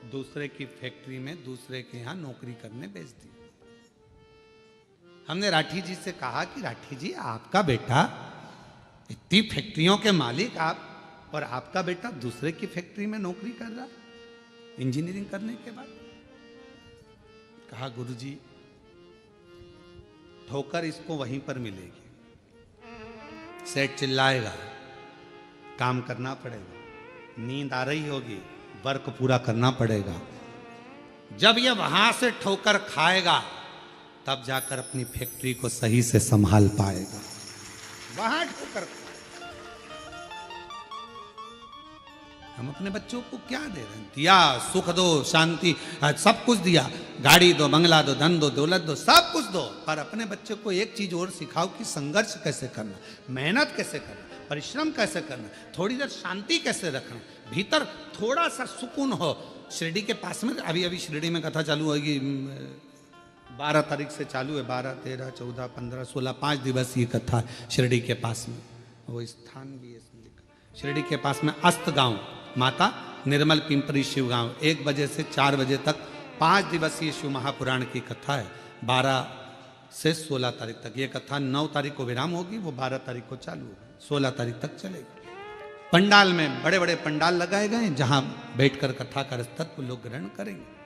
दूसरे की फैक्ट्री में दूसरे के यहाँ नौकरी करने भेज दी। हमने राठी जी से कहा कि राठी जी आपका बेटा इतनी फैक्ट्रियों के मालिक आप, और आपका बेटा दूसरे की फैक्ट्री में नौकरी कर रहा इंजीनियरिंग करने के बाद। कहा गुरुजी ठोकर इसको वहीं पर मिलेगी, सेठ चिल्लाएगा, काम करना पड़ेगा, नींद आ रही होगी, वर्क पूरा करना पड़ेगा। जब ये वहां से ठोकर खाएगा तब जाकर अपनी फैक्ट्री को सही से संभाल पाएगा। वहां ठोकर हम अपने बच्चों को क्या दे रहे हैं? दिया, सुख दो, शांति, सब कुछ दिया, गाड़ी दो, बंगला दो, धन दो, दौलत दो, सब कुछ दो, पर अपने बच्चे को एक चीज और सिखाओ कि संघर्ष कैसे करना, मेहनत कैसे करना, परिश्रम कैसे करना, थोड़ी देर शांति कैसे रखना, भीतर थोड़ा सा सुकून हो। शिरडी के पास में अभी अभी शिरडी में कथा चालू होगी, 12 तारीख से चालू है, 12, 13, 14, 15, 16 5 दिवसीय कथा शिरडी के पास में। वो स्थान भी है शिरडी के पास में, अस्त गांव, माता निर्मल पिंपरी शिव गांव, 1 बजे से 4 बजे तक 5 दिवसीय शिव महापुराण की कथा है। 12 से 16 तारीख तक ये कथा, 9 तारीख को विराम होगी, वो 12 तारीख को चालू होगी, 16 तारीख तक चलेगी। पंडाल में बड़े बड़े पंडाल लगाए गए हैं जहां बैठकर कथा का तत्व लोग ग्रहण करेंगे।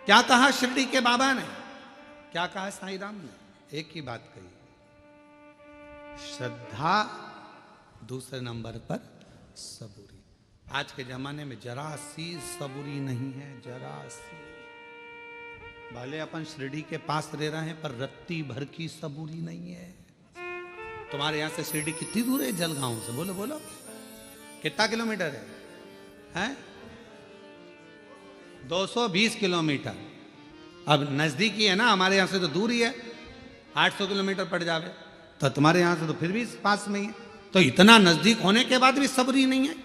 क्या कहा शिरडी के बाबा ने, क्या कहा साईं राम ने? एक ही बात कही, श्रद्धा, दूसरे नंबर पर सबूरी। आज के जमाने में जरा सी सबूरी नहीं है, जरा सी। भले अपन शिरडी के पास रह रहे हैं पर रत्ती भर की सबूरी नहीं है। तुम्हारे यहां से शिरडी कितनी दूर है? जलगांव से बोलो बोलो, कितना किलोमीटर है? हैं 220 किलोमीटर। अब नजदीकी है ना, हमारे यहां से तो दूर ही है, 800 किलोमीटर पड़ जावे, तो तुम्हारे यहां से तो फिर भी पास में ही है। तो इतना नजदीक होने के बाद भी सबरी नहीं है,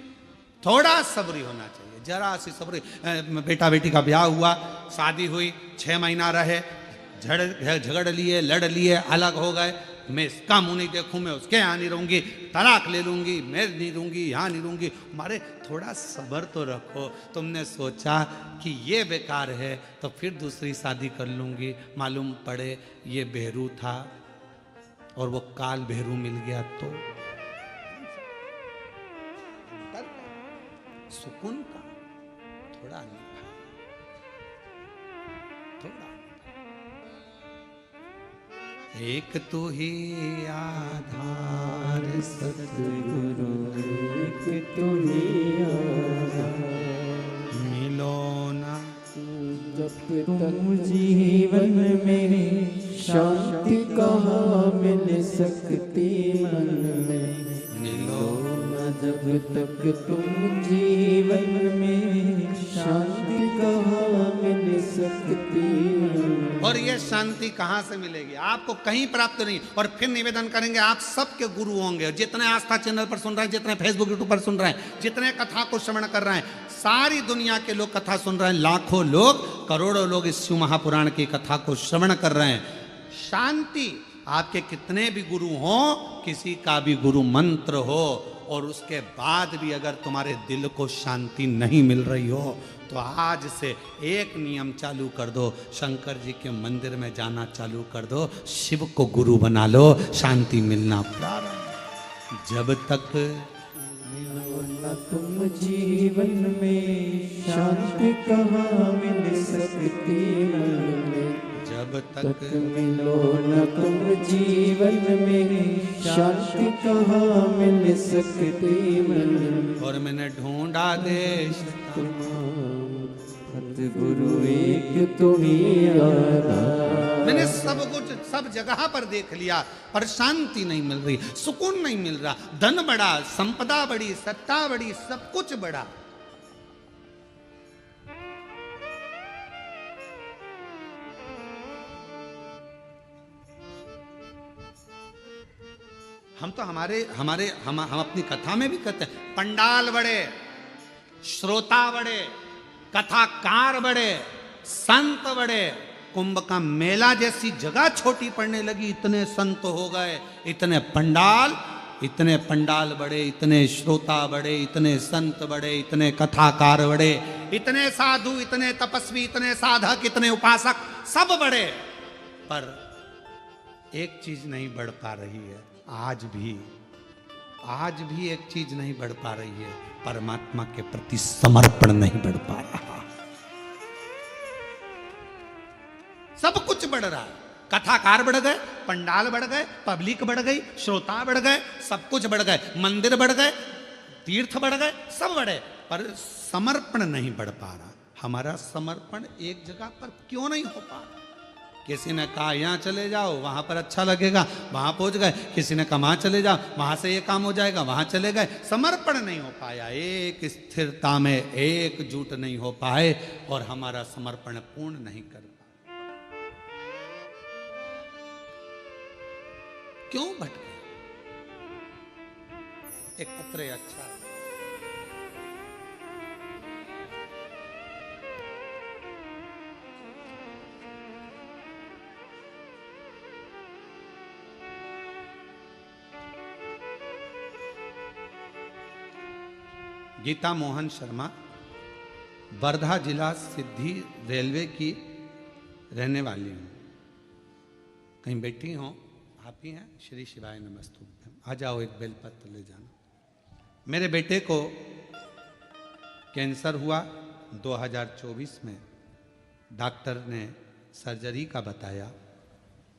थोड़ा सबरी होना चाहिए, जरा सी सबरी। बेटा बेटी का ब्याह हुआ, शादी हुई, 6 महीना रहे, झगड़ लिए, लड़ लिए, अलग हो गए, मैं इसका मुंह नहीं देखूं, मैं उसके यहाँ नहीं रहूंगी, तलाक ले लूंगी, मैं नहीं रहूंगी, यहाँ नहीं रहूंगी। मारे थोड़ा सब्र तो रखो। तुमने सोचा कि ये बेकार है तो फिर दूसरी शादी कर लूंगी, मालूम पड़े ये बेहरू था और वो काल बेहरू मिल गया तो सुकून का थोड़ा निभा, थोड़ा। एक तू ही आधार सतगुरु, एक तू ही आधार, मिलो ना जब तक जीवन में शांति कहाँ मिल सकती मन में, मिलो जब तक तुम जीवन में शांति कहाँ मिल सकती। और ये शांति कहाँ से मिलेगी? आपको कहीं प्राप्त नहीं। और फिर निवेदन करेंगे, आप सबके गुरु होंगे, जितने आस्था चैनल पर सुन रहे हैं, जितने फेसबुक यूट्यूब पर सुन रहे हैं, जितने कथा को श्रवण कर रहे हैं, सारी दुनिया के लोग कथा सुन रहे हैं, लाखों लोग, करोड़ों लोग इस शिव महापुराण की कथा को श्रवण कर रहे हैं। शांति, आपके कितने भी गुरु हो, किसी का भी गुरु मंत्र हो, और उसके बाद भी अगर तुम्हारे दिल को शांति नहीं मिल रही हो तो आज से एक नियम चालू कर दो, शंकर जी के मंदिर में जाना चालू कर दो, शिव को गुरु बना लो, शांति मिलना प्रारंभ। जब तक मिलो न तुम जीवन में शांति कहाँ मिल सकती मन में, जब तक मिलो न तुम जीवन में शांति कहाँ मिल सकती मन में। और मैंने ढूंढा देश सतगुरु एक तुम ही आधार। मैंने सब कुछ सब जगह पर देख लिया पर शांति नहीं मिल रही, सुकून नहीं मिल रहा। धन बढ़ा, संपदा बढ़ी, सत्ता बढ़ी, सब कुछ बढ़ा, हम तो हम अपनी कथा में भी कहते हैं, पंडाल बड़े, श्रोता बड़े, कथाकार बड़े, संत बड़े, कुंभ का मेला जैसी जगह छोटी पड़ने लगी, इतने संत हो गए, इतने पंडाल बड़े, इतने श्रोता बड़े, इतने संत बड़े, इतने कथाकार बड़े, इतने साधु, इतने तपस्वी, इतने साधक, इतने उपासक, सब बड़े, पर एक चीज नहीं बढ़ पा रही है, आज भी एक चीज नहीं बढ़ पा रही है, परमात्मा के प्रति समर्पण नहीं बढ़ पा रहा। सब कुछ बढ़ रहा है, कथाकार बढ़ गए, पंडाल बढ़ गए, पब्लिक बढ़ गई, श्रोता बढ़ गए, सब कुछ बढ़ गए, मंदिर बढ़ गए, तीर्थ बढ़ गए, सब बढ़े, पर समर्पण नहीं बढ़ पा रहा। हमारा समर्पण एक जगह पर क्यों नहीं हो पा रहा? किसी ने कहा यहाँ चले जाओ, वहां पर अच्छा लगेगा, वहां पहुंच गए। किसी ने कहा वहां चले जाओ, वहां से ये काम हो जाएगा, वहां चले गए। समर्पण नहीं हो पाया, एक स्थिरता में एकजुट नहीं हो पाए और हमारा समर्पण पूर्ण नहीं कर पाए। क्यों भटके? एक पत्र अच्छा है। गीता मोहन शर्मा, वर्धा जिला सिद्धि रेलवे की रहने वाली हूँ। कहीं बैठी हो? आप ही हैं? श्री शिवाय नमस्तुभ्यम। आ जाओ, एक बेलपत्र ले जाना। मेरे बेटे को कैंसर हुआ 2024 में। डॉक्टर ने सर्जरी का बताया,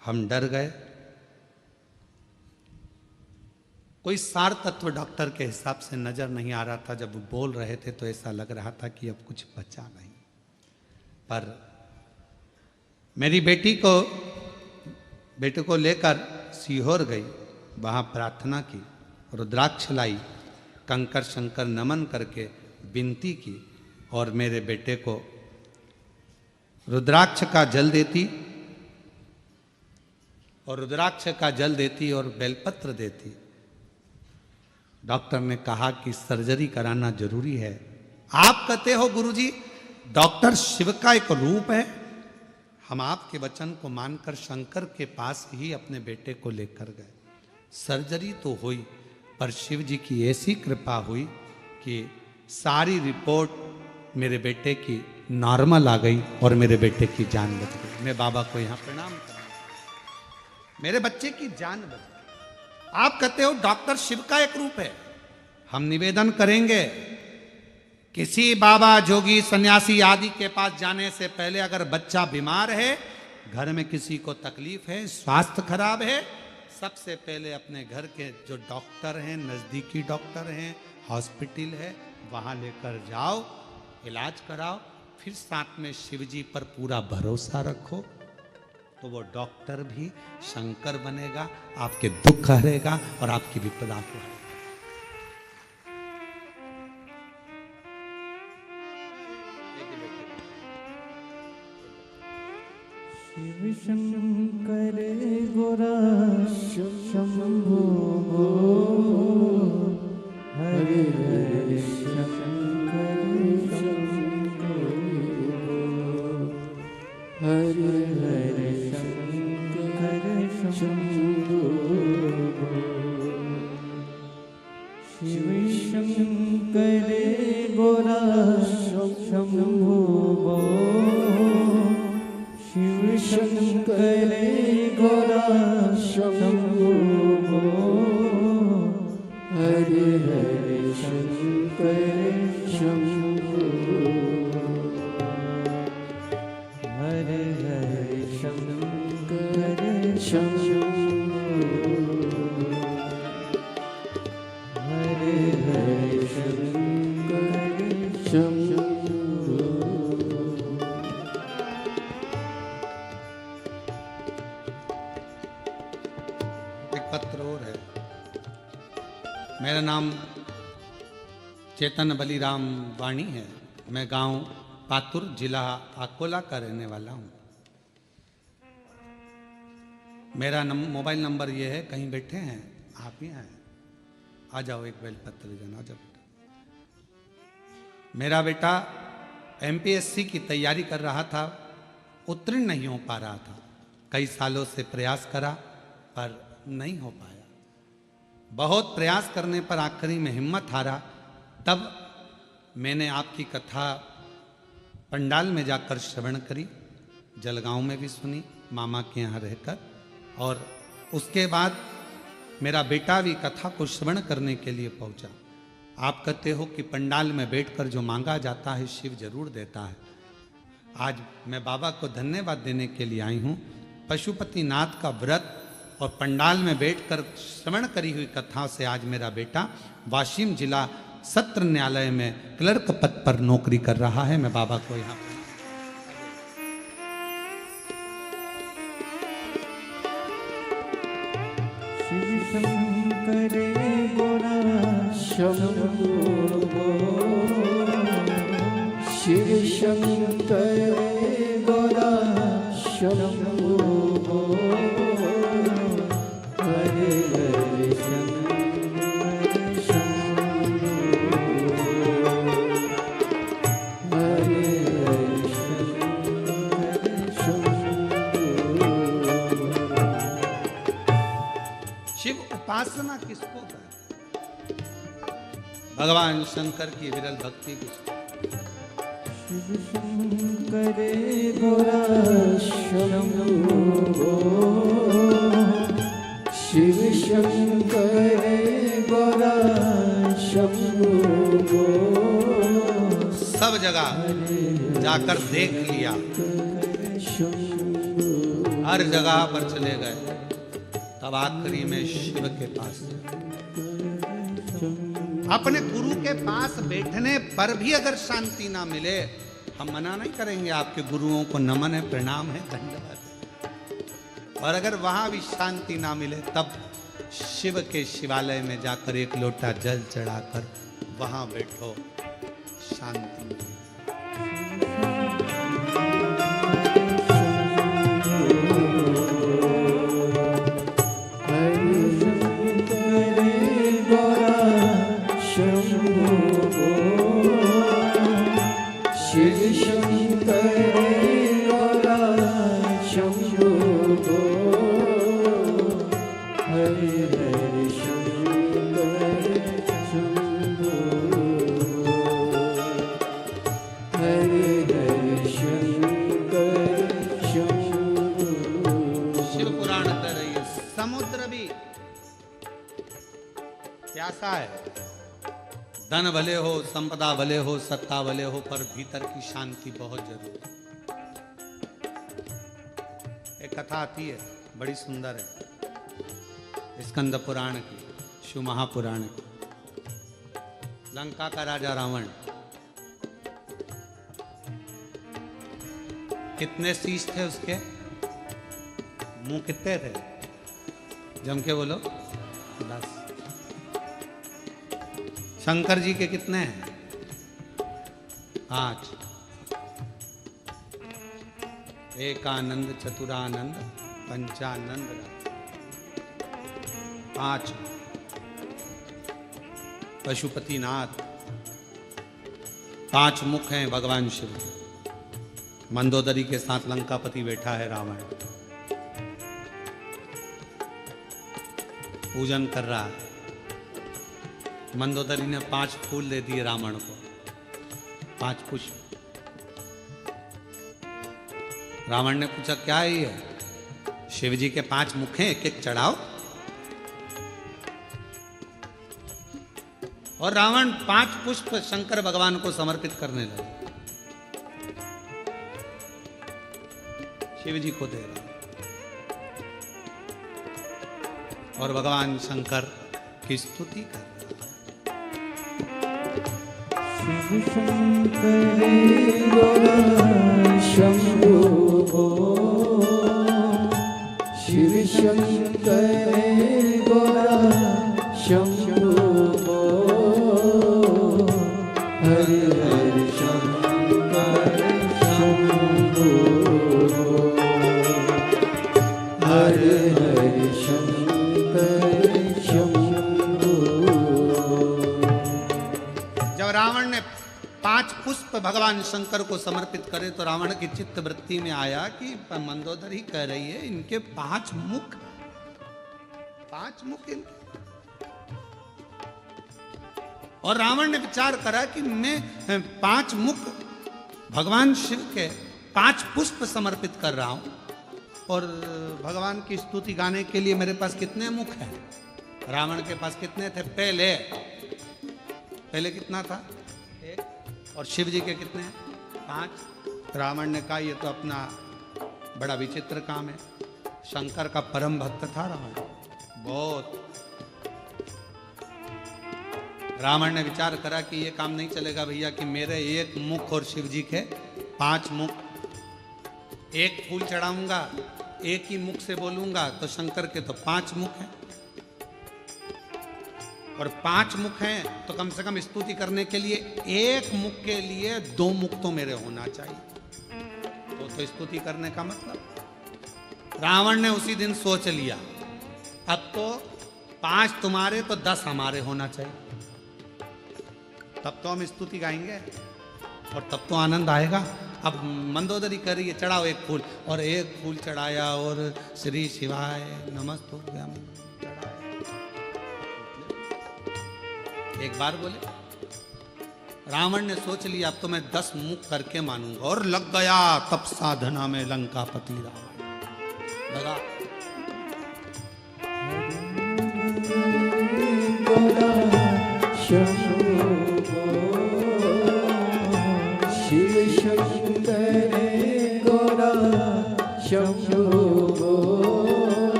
हम डर गए। कोई सार तत्व डॉक्टर के हिसाब से नजर नहीं आ रहा था। जब वो बोल रहे थे तो ऐसा लग रहा था कि अब कुछ बचा नहीं। पर मेरी बेटे को लेकर सीहोर गई, वहां प्रार्थना की, रुद्राक्ष लाई, कंकर शंकर नमन करके विनती की और मेरे बेटे को रुद्राक्ष का जल देती और बेलपत्र देती। डॉक्टर ने कहा कि सर्जरी कराना जरूरी है। आप कहते हो गुरुजी, डॉक्टर शिव का एक रूप है। हम आपके वचन को मानकर शंकर के पास ही अपने बेटे को लेकर गए। सर्जरी तो हुई, पर शिव जी की ऐसी कृपा हुई कि सारी रिपोर्ट मेरे बेटे की नॉर्मल आ गई और मेरे बेटे की जान बच गई। मैं बाबा को यहाँ प्रणाम कर, मेरे बच्चे की जान बच गई। आप कहते हो डॉक्टर शिव का एक रूप है। हम निवेदन करेंगे, किसी बाबा जोगी सन्यासी आदि के पास जाने से पहले अगर बच्चा बीमार है, घर में किसी को तकलीफ है, स्वास्थ्य खराब है, सबसे पहले अपने घर के जो डॉक्टर हैं, नजदीकी डॉक्टर हैं, हॉस्पिटल है, वहां लेकर जाओ, इलाज कराओ। फिर साथ में शिव जी पर पूरा भरोसा रखो, तो वो डॉक्टर भी शंकर बनेगा, आपके दुख हरेगा और आपकी विपदा को हरेगा। शिव शंकर गोरा शंभो हरे हरे शंकर शंभो हरे हरे शंकर शंभो शिव शंकर गोरा शंभो शिव शंकर गोरा शंभो हरे हरे शंकर शंभो हरे हरे शंकर शंभो हरे हरे शंकर शंभो। मेरा नाम चेतन बलिराम वाणी है। मैं गांव पातुर, जिला अकोला का रहने वाला हूं। मेरा मोबाइल नंबर ये है। कहीं बैठे हैं आप ही हैं? आ जाओ, एक बेलपत्र ले जाना। आ जाओ बेटा। मेरा बेटा MPSC की तैयारी कर रहा था, उत्तीर्ण नहीं हो पा रहा था। कई सालों से प्रयास करा पर नहीं हो पाया। बहुत प्रयास करने पर आखिरी में हिम्मत हारा। तब मैंने आपकी कथा पंडाल में जाकर श्रवण करी, जलगांव में भी सुनी, मामा के यहाँ रहकर। और उसके बाद मेरा बेटा भी कथा को श्रवण करने के लिए पहुंचा। आप कहते हो कि पंडाल में बैठकर जो मांगा जाता है शिव जरूर देता है। आज मैं बाबा को धन्यवाद देने के लिए आई हूँ। पशुपतिनाथ का व्रत और पंडाल में बैठकर श्रवण करी हुई कथा से आज मेरा बेटा वाशिम जिला सत्र न्यायालय में क्लर्क पद पर नौकरी कर रहा है। मैं बाबा को यहाँ पर शिव शंकर गोरा शंभो, शिव शंकर गोरा शंभो, हरे हरे शंकर शंभो, हरे हरे शंकर शंभो। शिव उपासना किसको कहते हैं? भगवान शंकर की विरल भक्ति किसको? शिव शंकर गोरा शंभो, शिव शंकर गोरा शंभो, सब जगह जाकर देख लिया, हर जगह पर चले गए, तब आखिरी में शिव के पास। अपने गुरु के पास बैठने पर भी अगर शांति ना मिले, हम मना नहीं करेंगे, आपके गुरुओं को नमन है, प्रणाम है, धन्यवाद है। और अगर वहां भी शांति ना मिले, तब शिव के शिवालय में जाकर एक लोटा जल चढ़ाकर वहां बैठो, शांति मिले। शिव शंकर गोरा शंभो, हरे हरे शंकर शंभो, हरे हरे शंकर शंभो। शिव पुराण कर रही है, समुद्र भी प्यासा है। धन भले हो, संपदा भले हो, सत्ता भले हो, पर भीतर की शांति बहुत जरूरी है। एक कथा आती है, बड़ी सुंदर है, स्कंद पुराण की, शिव महापुराण की। लंका का राजा रावण, कितने शीश थे उसके? मुंह कितने थे? जम के बोलो। 10। शंकर जी के कितने हैं? 5। एकानंद, चतुरानंद, पंचानंद, 5। पशुपतिनाथ, 5 मुख हैं भगवान शिव। मंदोदरी के साथ लंकापति बैठा है रावण, पूजन कर रहा है। मंदोदरी ने 5 फूल दे दिए रावण को, 5 पुष्प। रावण ने पूछा क्या है ये? शिव जी के 5 मुख हैं, एक एक चढ़ाओ। और रावण 5 पुष्प शंकर भगवान को समर्पित करने लगे, शिव जी को दे रहा। और भगवान शंकर की स्तुति कर रहा। शिव शंकर गोरा शंभो, शिव शंकर गोरा शंभो, हरे हरे शंकर शंभो, हरे हरे शंकर शंभो। जब रावण ने 5 पुष्प भगवान शंकर को समर्पित करे तो रावण की चित्त वृत्ति में आया कि मंदोदरी कह रही है इनके 5 मुख, 5 मुख इनके। और रावण ने विचार करा कि मैं 5 मुख भगवान शिव के 5 पुष्प समर्पित कर रहा हूं, और भगवान की स्तुति गाने के लिए मेरे पास कितने मुख हैं? रावण के पास कितने थे? पहले कितना था? 1। और शिव जी के कितने हैं? 5। रावण ने कहा ये तो अपना बड़ा विचित्र काम है। शंकर का परम भक्त था रावण, बहुत। रावण ने विचार करा कि ये काम नहीं चलेगा भैया कि मेरे 1 मुख और शिव जी के 5 मुख। 1 फूल चढ़ाऊंगा, 1 ही मुख से बोलूंगा, तो शंकर के तो 5 मुख हैं, और 5 मुख हैं तो कम से कम स्तुति करने के लिए 1 मुख के लिए 2 मुख तो मेरे होना चाहिए। तो स्तुति करने का मतलब रावण ने उसी दिन सोच लिया, अब तो 5 तुम्हारे तो 10 हमारे होना चाहिए, तब तो हम स्तुति गाएंगे और तब तो आनंद आएगा। अब मंदोदरी करिए, चढ़ाओ 1 फूल, और 1 फूल चढ़ाया और श्री शिवाय नमस्तुभ्यं चढ़ाया। एक बार बोले, रावण ने सोच लिया अब तो मैं 10 मुख करके मानूंगा, और लग गया तप साधना में लंकापति रावण। लगा शिव शंकर गोरा शंभो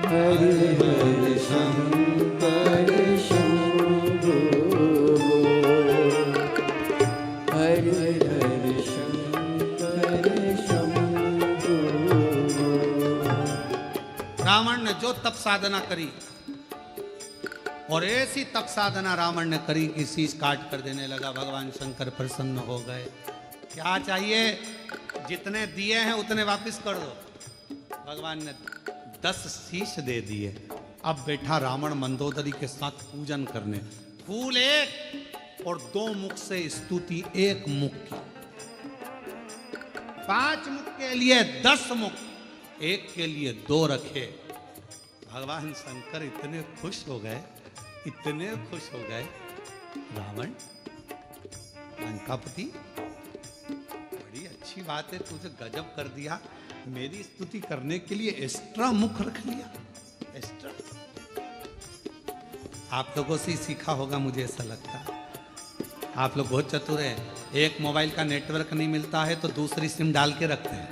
हरि हरि शंकर शंभो हरि हरि शंकर शंभो। रावण ने जो तप साधना करी, और ऐसी तप साधना रावण ने करी कि शीश काट कर देने लगा। भगवान शंकर प्रसन्न हो गए। क्या चाहिए? जितने दिए हैं उतने वापस कर दो। भगवान ने 10 शीश दे दिए। अब बैठा रावण मंदोदरी के साथ पूजन करने। फूल 1 और 2 मुख से स्तुति 1 मुख की। 5 मुख के लिए 10 मुख, 1 के लिए 2 रखे। भगवान शंकर इतने खुश हो गए, इतने खुश हो गए। रावण, लंकापति, बड़ी अच्छी बात है, तुझे गजब कर दिया। मेरी स्तुति करने के लिए एक्स्ट्रा मुख रख लिया, एक्स्ट्रा। आप लोगों से ही सीखा होगा, मुझे ऐसा लगता है। आप लोग बहुत चतुर हैं। एक मोबाइल का नेटवर्क नहीं मिलता है तो दूसरी सिम डाल के रखते हैं।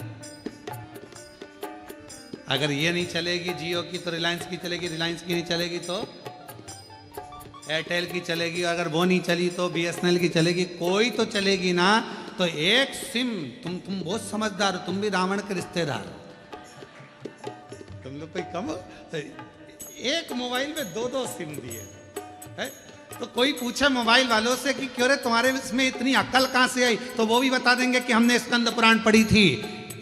अगर ये नहीं चलेगी जियो की तो रिलायंस की चलेगी, रिलायंस की नहीं चलेगी तो एयरटेल की चलेगी, अगर वो नहीं चली तो BSNL की चलेगी, कोई तो चलेगी ना। तो 1 सिम, तुम बहुत समझदार हो, तुम भी रावण के रिश्तेदार। तुम लोग कोई कम हो? 1 मोबाइल में 2-2 सिम दिए है। तो कोई पूछे मोबाइल वालों से कि क्यों रे तुम्हारे इसमें इतनी अक्ल कहां से आई, तो वो भी बता देंगे कि हमने स्कंद पुराण पढ़ी थी।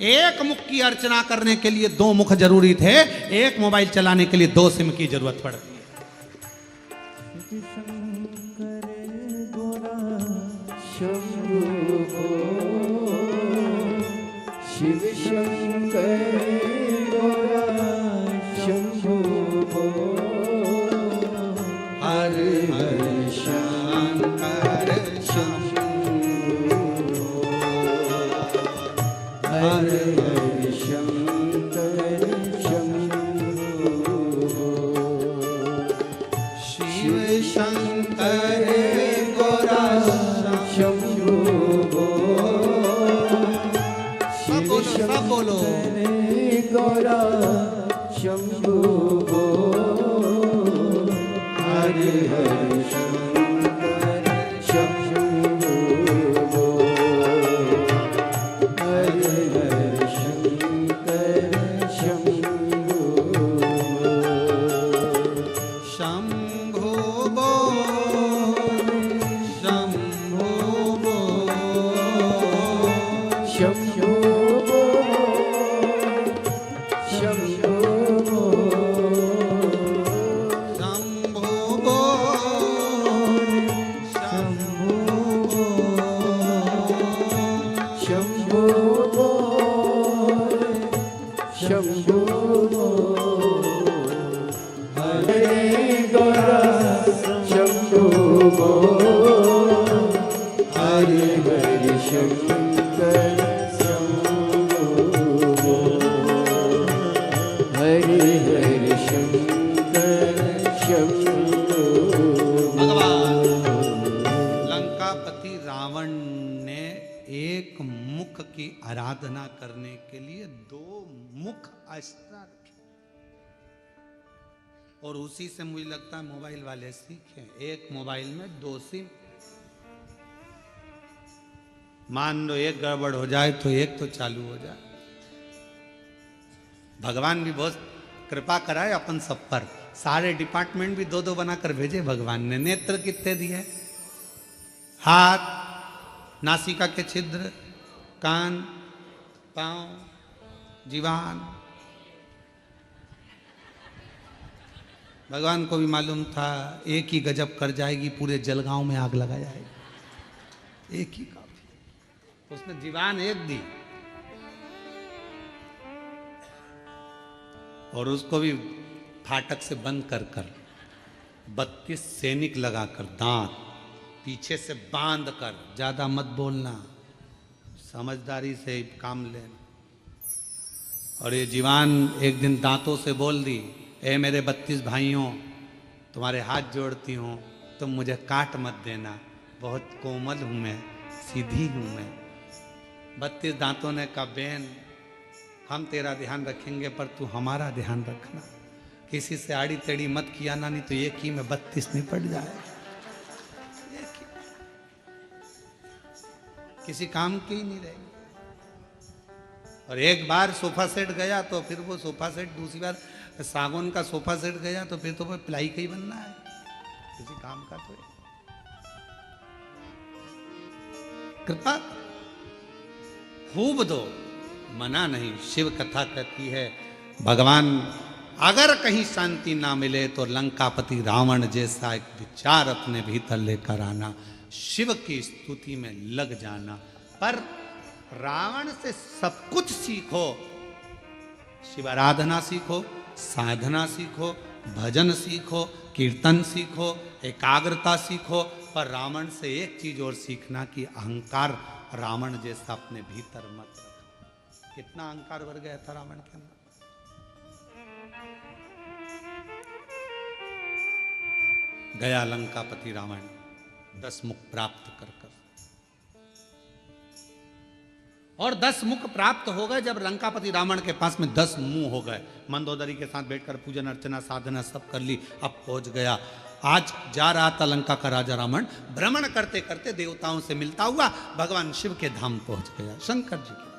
1 मुख की अर्चना करने के लिए 2 मुख जरूरी थे, 1 मोबाइल चलाने के लिए 2 सिम की जरूरत पड़ती है। शंकर गोरा शंभो शिव शंकर गोरा शंभो हरि हरि शंकर शंभो हरि हरि शंकर शंभो शिव शंकर गोरा शंभो शिव शंकर गोरा शंभो हरि हरि शंकर शंभो हरि हरि शंकर शंभो शंभो बोलो एक मुख की आराधना करने के लिए 2 मुख अस्त्र रखे। और उसी से मुझे लगता है मोबाइल वाले सीखे। एक मोबाइल में 2 सिम। मान लो एक गड़बड़ हो जाए तो एक तो चालू हो जाए। भगवान भी बहुत कृपा कराए अपन सब पर। सारे डिपार्टमेंट भी 2-2 बनाकर भेजे भगवान ने। नेत्र कितने दिए? हाथ, नासिका के छिद्र, कान, पांव, जीवान। भगवान को भी मालूम था एक ही गजब कर जाएगी, पूरे जलगांव में आग लगा जाएगी। एक ही काफी। उसने जीवान एक दी और उसको भी फाटक से बंद कर कर 32 सैनिक लगाकर, दांत पीछे से बांध कर, ज्यादा मत बोलना, समझदारी से काम लेना। और ये जीवान एक दिन दांतों से बोल दी, ए मेरे 32 भाइयों, तुम्हारे हाथ जोड़ती हूँ, तुम मुझे काट मत देना, बहुत कोमल हूँ मैं, सीधी हूँ मैं। 32 दांतों ने कहा, बहन हम तेरा ध्यान रखेंगे पर तू हमारा ध्यान रखना, किसी से आड़ी टेढ़ी मत किया ना, नहीं तो एक ही में 32 निपट जाए। किसी काम की ही नहीं रहेगी। और एक बार सोफा सेट गया तो फिर वो सोफा सेट, दूसरी बार सागौन का सोफा सेट गया तो फिर तो वो प्लाई का ही बनना है, किसी काम का तो। कृपा खूब दो, मना नहीं। शिव कथा कहती है भगवान अगर कहीं शांति ना मिले तो लंकापति रावण जैसा एक विचार अपने भीतर लेकर आना, शिव की स्तुति में लग जाना। पर रावण से सब कुछ सीखो, शिव आराधना सीखो, साधना सीखो, भजन सीखो, कीर्तन सीखो, एकाग्रता सीखो, पर रावण से एक चीज और सीखना कि अहंकार रावण जैसा अपने भीतर मत रखो। कितना अहंकार भर गया था रावण के अंदर। गया लंकापति रावण 10 मुख प्राप्त कर कर, और 10 मुख प्राप्त हो गए जब लंकापति रावण के पास में 10 मुंह हो गए। मंदोदरी के साथ बैठकर पूजन अर्चना साधना सब कर ली, अब पहुंच गया। आज जा रहा था लंका का राजा रावण, भ्रमण करते करते देवताओं से मिलता हुआ भगवान शिव के धाम पहुंच गया, शंकर जी के।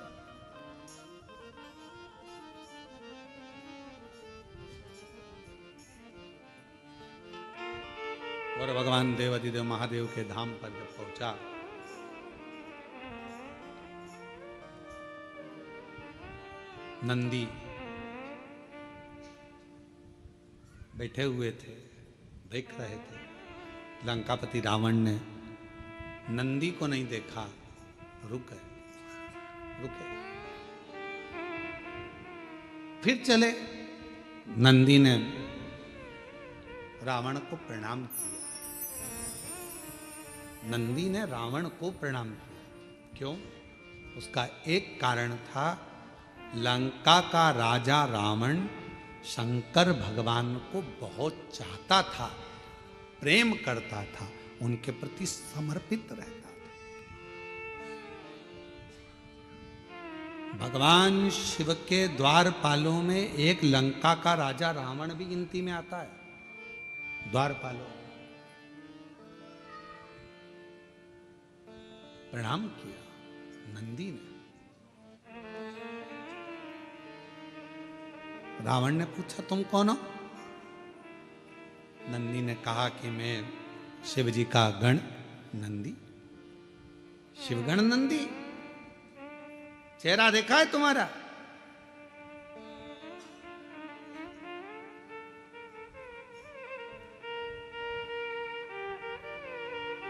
और भगवान देवाधिदेव महादेव के धाम पर जब पहुंचा, नंदी बैठे हुए थे, देख रहे थे। लंकापति रावण ने नंदी को नहीं देखा, रुके। फिर चले। नंदी ने रावण को प्रणाम किया। नंदी ने रावण को प्रणाम किया। क्यों? उसका एक कारण था, लंका का राजा रावण शंकर भगवान को बहुत चाहता था, प्रेम करता था, उनके प्रति समर्पित रहता था। भगवान शिव के द्वारपालों में एक लंका का राजा रावण भी गिनती में आता है। द्वारपालों प्रणाम किया नंदी ने। रावण ने पूछा, तुम कौन हो? नंदी ने कहा कि मैं शिव जी का गण नंदी, शिवगण नंदी। चेहरा देखा है तुम्हारा?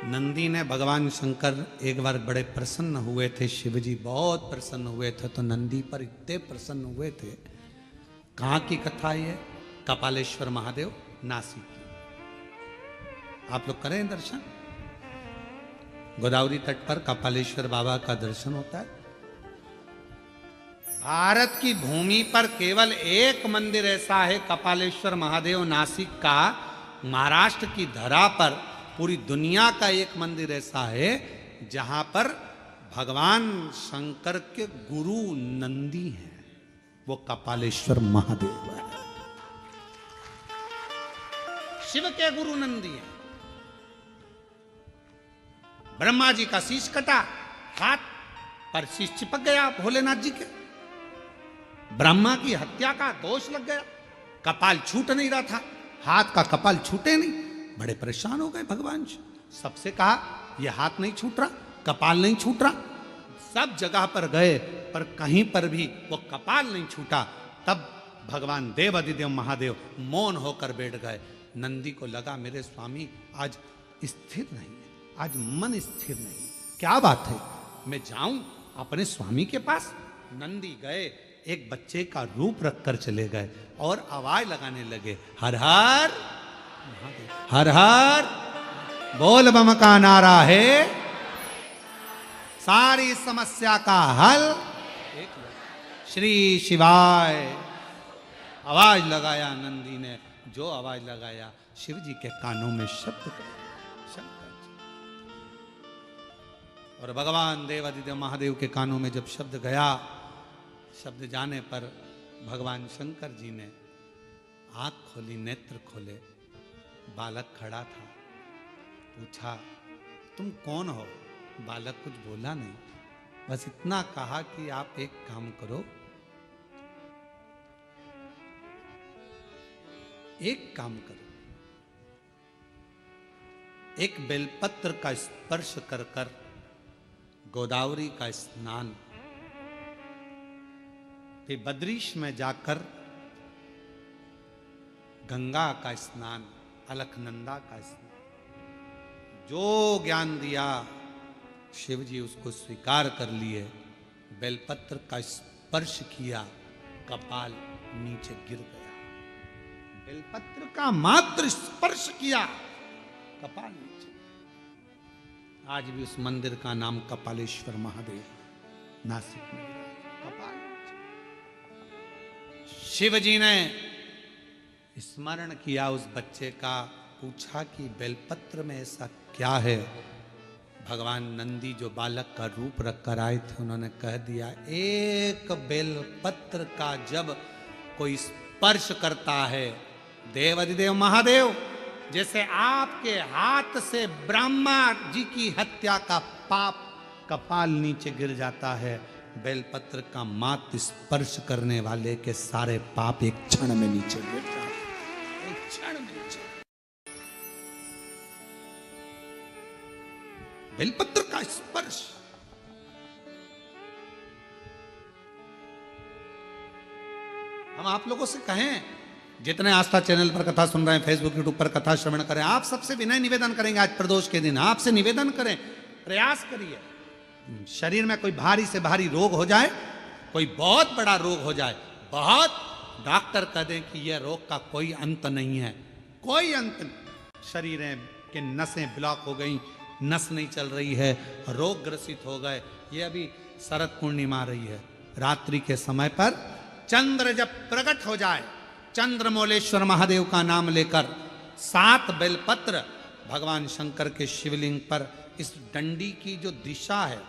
नंदी ने, भगवान शंकर एक बार बड़े प्रसन्न हुए थे, शिव जी बहुत प्रसन्न हुए थे, तो नंदी पर इतने प्रसन्न हुए थे। कहाँ की कथा है? कपालेश्वर महादेव, नासिक की। आप लोग करें दर्शन, गोदावरी तट पर कपालेश्वर बाबा का दर्शन होता है। भारत की भूमि पर केवल एक मंदिर ऐसा है, कपालेश्वर महादेव नासिक का। महाराष्ट्र की धरा पर पूरी दुनिया का एक मंदिर ऐसा है जहां पर भगवान शंकर के गुरु नंदी हैं, वो कपालेश्वर महादेव है। शिव के गुरु नंदी हैं। ब्रह्मा जी का शीश कटा, हाथ पर शीश चिपक गया भोलेनाथ जी के। ब्रह्मा की हत्या का दोष लग गया, कपाल छूट नहीं रहा था, हाथ का कपाल छूटे नहीं। बड़े परेशान हो गए भगवान जी। सबसे कहा यह हाथ नहीं छूट रहा, कपाल नहीं छूट रहा। सब जगह पर गए पर कहीं पर भी वो कपाल नहीं छूटा। तब भगवान देवाधिदेव महादेव मौन होकर बैठ गए। नंदी को लगा मेरे स्वामी आज स्थिर नहीं है, आज मन स्थिर नहीं, क्या बात है, मैं जाऊं अपने स्वामी के पास। नंदी गए, एक बच्चे का रूप रखकर चले गए और आवाज लगाने लगे, हर हर हर हर बोल बम का नारा है सारी समस्या का हल। श्री शिवाय आवाज लगाया नंदी ने। जो आवाज लगाया शिव जी के कानों में शब्द गया, शंकर जी। और भगवान देवाधिदेव महादेव के कानों में जब शब्द गया, शब्द जाने पर भगवान शंकर जी ने आंख खोली, नेत्र खोले। बालक खड़ा था, पूछा तुम कौन हो? बालक कुछ बोला नहीं, बस इतना कहा कि आप एक काम करो, एक काम करो, एक बेलपत्र का स्पर्श कर कर गोदावरी का स्नान, फिर बद्रीश में जाकर गंगा का स्नान, अलकनंदा का स्नान। जो ज्ञान दिया शिव जी उसको स्वीकार कर लिए। बेलपत्र का स्पर्श किया, कपाल नीचे गिर गया। बेलपत्र का मात्र स्पर्श किया, कपाल नीचे। आज भी उस मंदिर का नाम कपालेश्वर महादेव नासिक में, कपाल नीचे। शिव जी ने स्मरण किया उस बच्चे का, पूछा कि बेलपत्र में ऐसा क्या है? भगवान नंदी जो बालक का रूप रखकर आए थे उन्होंने कह दिया, एक बेलपत्र का जब कोई स्पर्श करता है देवाधिदेव महादेव, जैसे आपके हाथ से ब्रह्मा जी की हत्या का पाप कपाल नीचे गिर जाता है, बेलपत्र का मात्र स्पर्श करने वाले के सारे पाप एक क्षण में नीचे गिर जाते हैं, एक क्षण में नीचे। बेलपत्र का स्पर्श। हम आप लोगों से कहें, जितने आस्था चैनल पर कथा सुन रहे हैं, फेसबुक यूट्यूब पर कथा श्रवण करें, आप सबसे विनय निवेदन करेंगे, आज प्रदोष के दिन आपसे निवेदन करें, प्रयास करिए। शरीर में कोई भारी से भारी रोग हो जाए, कोई बहुत बड़ा रोग हो जाए, बहुत, डॉक्टर कह दें कि यह रोग का कोई अंत नहीं है, कोई अंत नहीं, शरीर के नसें ब्लॉक हो गई, नस नहीं चल रही है, रोग ग्रसित हो गए। ये अभी शरद पूर्णिमा रही है, रात्रि के समय पर चंद्र जब प्रकट हो जाए, चंद्रमौलेश्वर महादेव का नाम लेकर 7 बेलपत्र भगवान शंकर के शिवलिंग पर, इस डंडी की जो दिशा है,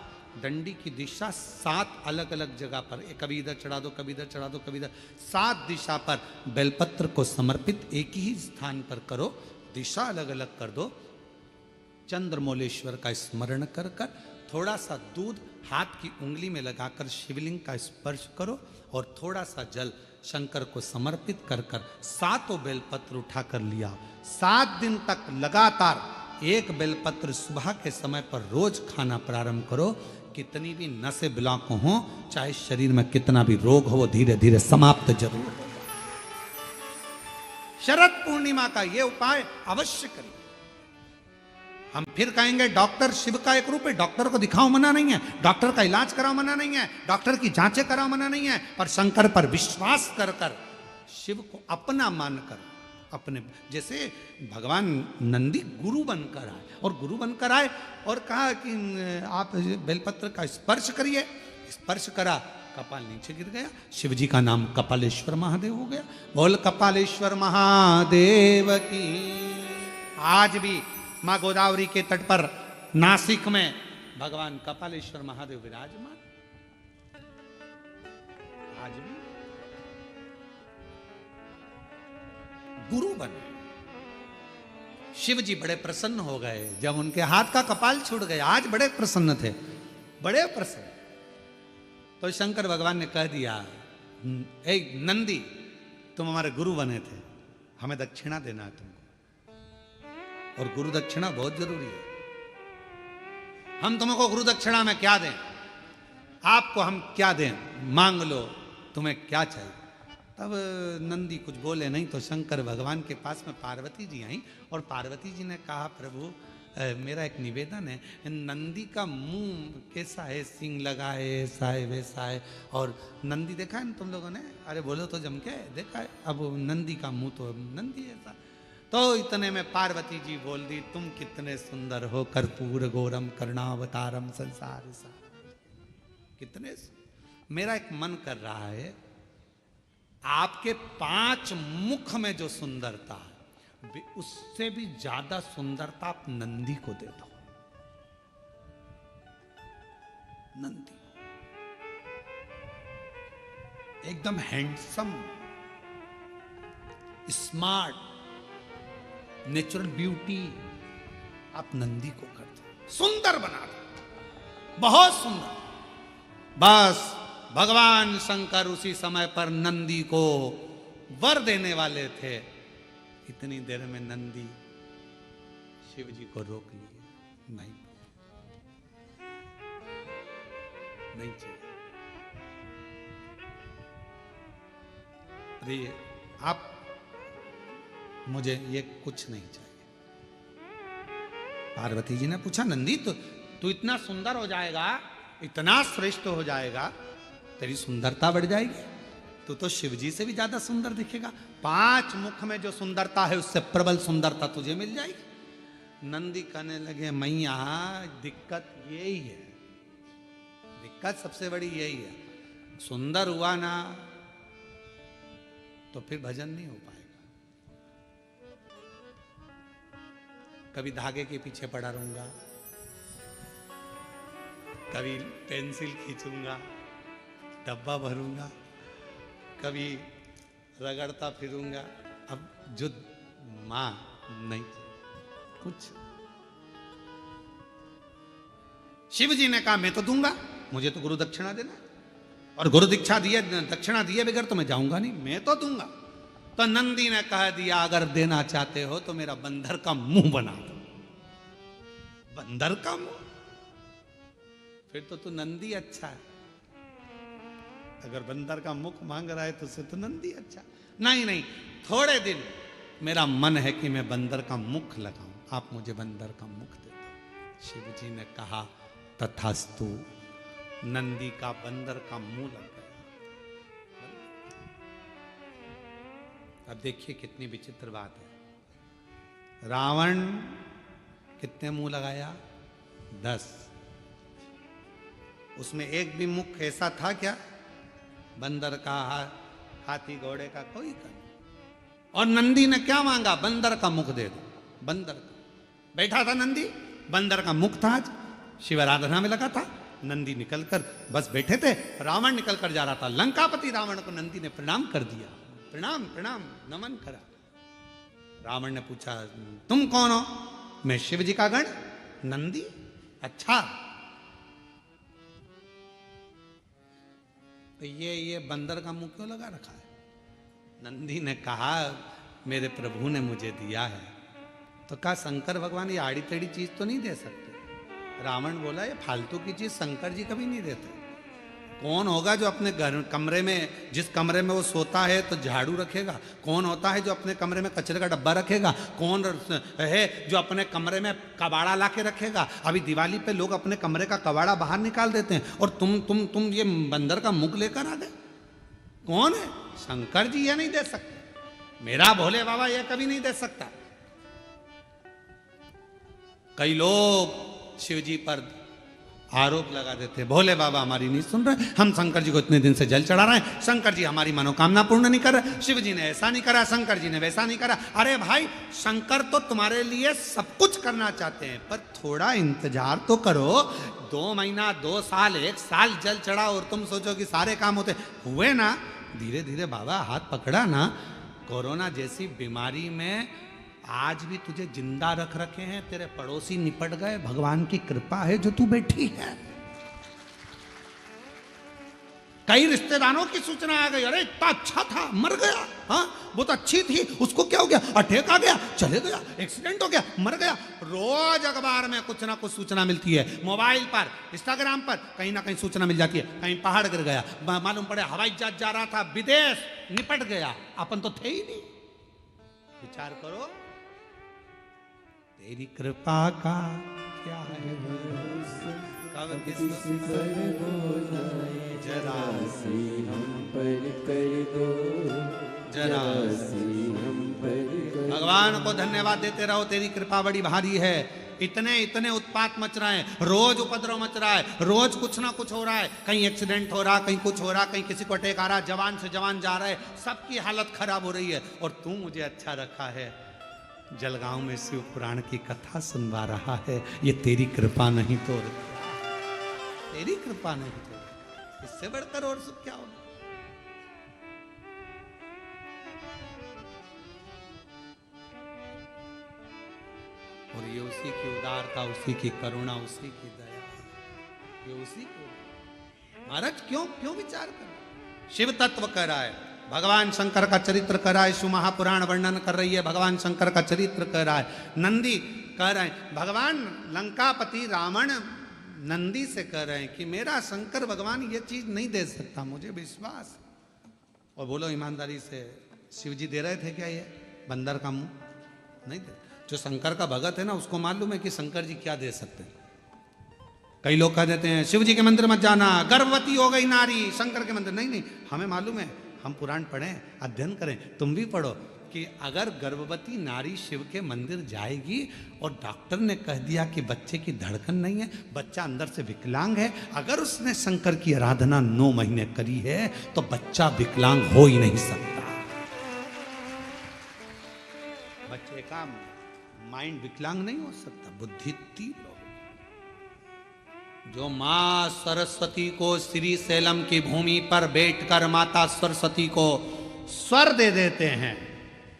डंडी की दिशा 7 अलग अलग जगह पर, कभी इधर चढ़ा दो, कभी इधर चढ़ा दो, कभी इधर, 7 दिशा पर बेलपत्र को समर्पित एक ही स्थान पर करो, दिशा अलग अलग कर दो। चंद्रमौलेश्वर का स्मरण कर कर थोड़ा सा दूध हाथ की उंगली में लगाकर शिवलिंग का स्पर्श करो और थोड़ा सा जल शंकर को समर्पित कर कर 7 बेलपत्र उठाकर लिया। 7 दिन तक लगातार एक बेलपत्र सुबह के समय पर रोज खाना प्रारंभ करो। कितनी भी नसें ब्लॉक हो, चाहे शरीर में कितना भी रोग हो, वो धीरे धीरे समाप्त जरूर होगा। शरद पूर्णिमा का ये उपाय अवश्य करिए। हम फिर कहेंगे डॉक्टर शिव का एक रूप है, डॉक्टर को दिखाओ मना नहीं है, डॉक्टर का इलाज कराओ मना नहीं है, डॉक्टर की जांचें कराओ मना नहीं है, पर शंकर पर विश्वास कर कर, शिव को अपना मानकर, अपने जैसे भगवान नंदी गुरु बनकर आए, और गुरु बनकर आए और कहा कि आप बेलपत्र का स्पर्श करिए। स्पर्श करा, कपाल नीचे गिर गया, शिव जी का नाम कपालेश्वर महादेव हो गया। बोल कपालेश्वर महादेव की। आज भी माँ गोदावरी के तट पर नासिक में भगवान कपालेश्वर महादेव विराजमान आज भी गुरु बने। शिव जी बड़े प्रसन्न हो गए जब उनके हाथ का कपाल छूट गया। आज बड़े प्रसन्न थे, बड़े प्रसन्न। तो शंकर भगवान ने कह दिया, ए नंदी, तुम हमारे गुरु बने थे, हमें दक्षिणा देना है तुमको, और गुरु दक्षिणा बहुत जरूरी है। हम तुमको गुरु दक्षिणा में क्या दें, आपको हम क्या दें, मांग लो, तुम्हें क्या चाहिए। तब नंदी कुछ बोले नहीं, तो शंकर भगवान के पास में पार्वती जी आई और पार्वती जी ने कहा, प्रभु मेरा एक निवेदन है, नंदी का मुंह कैसा है, सींग लगा है, ऐसा है वैसा है, और नंदी देखा है ना तुम लोगों ने, अरे बोलो तो जम के देखा है, अब नंदी का मुंह तो नंदी ऐसा। तो इतने में पार्वती जी बोल दी, तुम कितने सुंदर हो, कर्पूर गौरम करुणावतारम संसार सा। कितने, मेरा एक मन कर रहा है, आपके 5 मुख में जो सुंदरता है, उससे भी ज्यादा सुंदरता आप नंदी को दे दो। नंदी एकदम हैंडसम, स्मार्ट, नेचुरल ब्यूटी आप नंदी को कर दो, सुंदर बना दो, बहुत सुंदर। बस भगवान शंकर उसी समय पर नंदी को वर देने वाले थे। इतनी देर में नंदी शिव जी को रोक लिए, नहीं नहीं चाहिए। अरे आप, मुझे ये कुछ नहीं चाहिए। पार्वती जी ने पूछा, नंदी तू इतना सुंदर हो जाएगा, इतना श्रेष्ठ हो जाएगा, तेरी सुंदरता बढ़ जाएगी, तू तो शिव जी से भी ज्यादा सुंदर दिखेगा। 5 मुख में जो सुंदरता है उससे प्रबल सुंदरता तुझे मिल जाएगी। नंदी कहने लगे, मैया दिक्कत यही है, दिक्कत सबसे बड़ी यही है, सुंदर हुआ ना तो फिर भजन नहीं हो पाएगा। कभी धागे के पीछे पड़ा रहूंगा, कभी पेंसिल खींचूंगा, डब्बा भरूंगा, कभी रगड़ता फिरूंगा। अब जो मां नहीं, कुछ। शिव जी ने कहा, मैं तो दूंगा, मुझे तो गुरु दक्षिणा देना, और गुरु दीक्षा दिए, दक्षिणा दिए बगैर तो मैं जाऊंगा नहीं, मैं तो दूंगा। तो नंदी ने कह दिया, अगर देना चाहते हो तो मेरा बंदर का मुंह बना दो। बंदर का मुंह, फिर तो तू नंदी अच्छा है। अगर बंदर का मुख मांग रहा है तो उसे तो नंदी अच्छा। नहीं नहीं, थोड़े दिन मेरा मन है कि मैं बंदर का मुख लगाऊं, आप मुझे बंदर का मुख दे दो। शिव जी ने कहा, तथास्तु। नंदी का बंदर का मुंह लग गया। अब देखिए कितनी विचित्र बात है। रावण कितने मुंह लगाया? 10। उसमें एक भी मुख ऐसा था क्या? बंदर का, हाथी घोड़े का कोई का नहीं। और नंदी ने क्या मांगा? बंदर का मुख दे दो। बंदर का बैठा था नंदी, बंदर का मुख था। आज शिव आराधना में लगा था। नंदी निकलकर बस बैठे थे, रावण निकलकर जा रहा था। लंकापति रावण को नंदी ने प्रणाम कर दिया। प्रणाम प्रणाम नमन करा। रावण ने पूछा, तुम कौन हो? मैं शिव जी का गण। नंदी, अच्छा तो ये बंदर का मुंह क्यों लगा रखा है? नंदी ने कहा, मेरे प्रभु ने मुझे दिया है। तो कहा, शंकर भगवान ये आड़ी टेढ़ी चीज तो नहीं दे सकते। रावण बोला, ये फालतू की चीज शंकर जी कभी नहीं देते। कौन होगा जो अपने घर कमरे में, जिस कमरे में वो सोता है तो झाड़ू रखेगा? कौन होता है जो अपने कमरे में कचरे का डब्बा रखेगा? कौन है जो अपने कमरे में कबाड़ा ला के रखेगा? अभी दिवाली पे लोग अपने कमरे का कबाड़ा बाहर निकाल देते हैं, और तुम ये बंदर का मुख लेकर आ गए। कौन है? शंकर जी ये नहीं दे सकते। मेरा भोले बाबा ये कभी नहीं दे सकता। कई लोग शिव जी पर आरोप लगा देते, भोले बाबा हमारी नहीं सुन रहे, हम शंकर जी को इतने दिन से जल चढ़ा रहे हैं, शंकर जी हमारी मनोकामना पूर्ण नहीं कर रहे, शिव जी ने ऐसा नहीं करा, शंकर जी ने वैसा नहीं करा। अरे भाई, शंकर तो तुम्हारे लिए सब कुछ करना चाहते हैं, पर थोड़ा इंतजार तो करो। 2 महीना, 2 साल, 1 साल जल चढ़ा और तुम सोचो कि सारे काम होते हुए ना। धीरे धीरे बाबा हाथ पकड़ा ना। कोरोना जैसी बीमारी में आज भी तुझे जिंदा रख रखे हैं, तेरे पड़ोसी निपट गए, भगवान की कृपा है जो तू बैठी है। कई रिश्तेदारों की सूचना आ गई, अरे इतना अच्छा था, मर गया, हाँ बहुत अच्छी थी, उसको क्या हो गया, अटैक आ गया, चले गया, एक्सीडेंट हो गया, मर गया। रोज अखबार में कुछ ना कुछ सूचना मिलती है, मोबाइल पर, इंस्टाग्राम पर कहीं ना कहीं सूचना मिल जाती है, कहीं पहाड़ गिर गया, मालूम पड़े हवाई जहाज जा रहा था विदेश, निपट गया, अपन तो थे ही नहीं। विचार करो, तेरी कृपा का क्या है, कब किसी पर हो जाए जरा सी हम पर कर दो, जरा सी हम पर कर। भगवान को धन्यवाद देते रहो, तेरी कृपा बड़ी भारी है। इतने इतने उत्पात मच रहे हैं, रोज उपद्रव मच रहा है, रोज कुछ ना कुछ हो रहा है, कहीं एक्सीडेंट हो रहा, कहीं कुछ हो रहा, कहीं किसी को अटैक आ रहा, जवान से जवान जा रहा है, सबकी हालत खराब हो रही है। और तू मुझे अच्छा रखा है, जलगांव में शिव पुराण की कथा सुनवा रहा है। ये तेरी कृपा नहीं तो, तेरी कृपा नहीं तो इससे बढ़कर और सुख क्या होगा। और ये उसी की उदारता, उसी की करुणा, उसी की दया, ये उसी को। महाराज क्यों क्यों विचार कर, शिव तत्व कह रहा है, भगवान शंकर का चरित्र कर रहा है, शिव महापुराण वर्णन कर रही है, भगवान शंकर का चरित्र कर रहा है, नंदी कह रहे हैं, भगवान लंकापति रावण नंदी से कह रहे हैं कि मेरा शंकर भगवान ये चीज नहीं दे सकता, मुझे विश्वास। और बोलो ईमानदारी से, शिव जी दे रहे थे क्या ये बंदर का मुंह? नहीं दे। जो शंकर का भगत है ना, उसको मालूम है कि शंकर जी क्या दे सकते हैं। कई लोग कह देते हैं शिव जी के मंदिर मत जाना, गर्भवती हो गई नारी, शंकर के मंदिर। नहीं नहीं, हमें मालूम है, हम पुराण पढ़ें, अध्ययन करें, तुम भी पढ़ो, कि अगर गर्भवती नारी शिव के मंदिर जाएगी और डॉक्टर ने कह दिया कि बच्चे की धड़कन नहीं है, बच्चा अंदर से विकलांग है, अगर उसने शंकर की आराधना 9 महीने करी है तो बच्चा विकलांग हो ही नहीं सकता। बच्चे का माइंड विकलांग नहीं हो सकता, बुद्धि तीव्र हो। जो मां सरस्वती को श्री सैलम की भूमि पर बैठकर माता सरस्वती को स्वर दे देते हैं,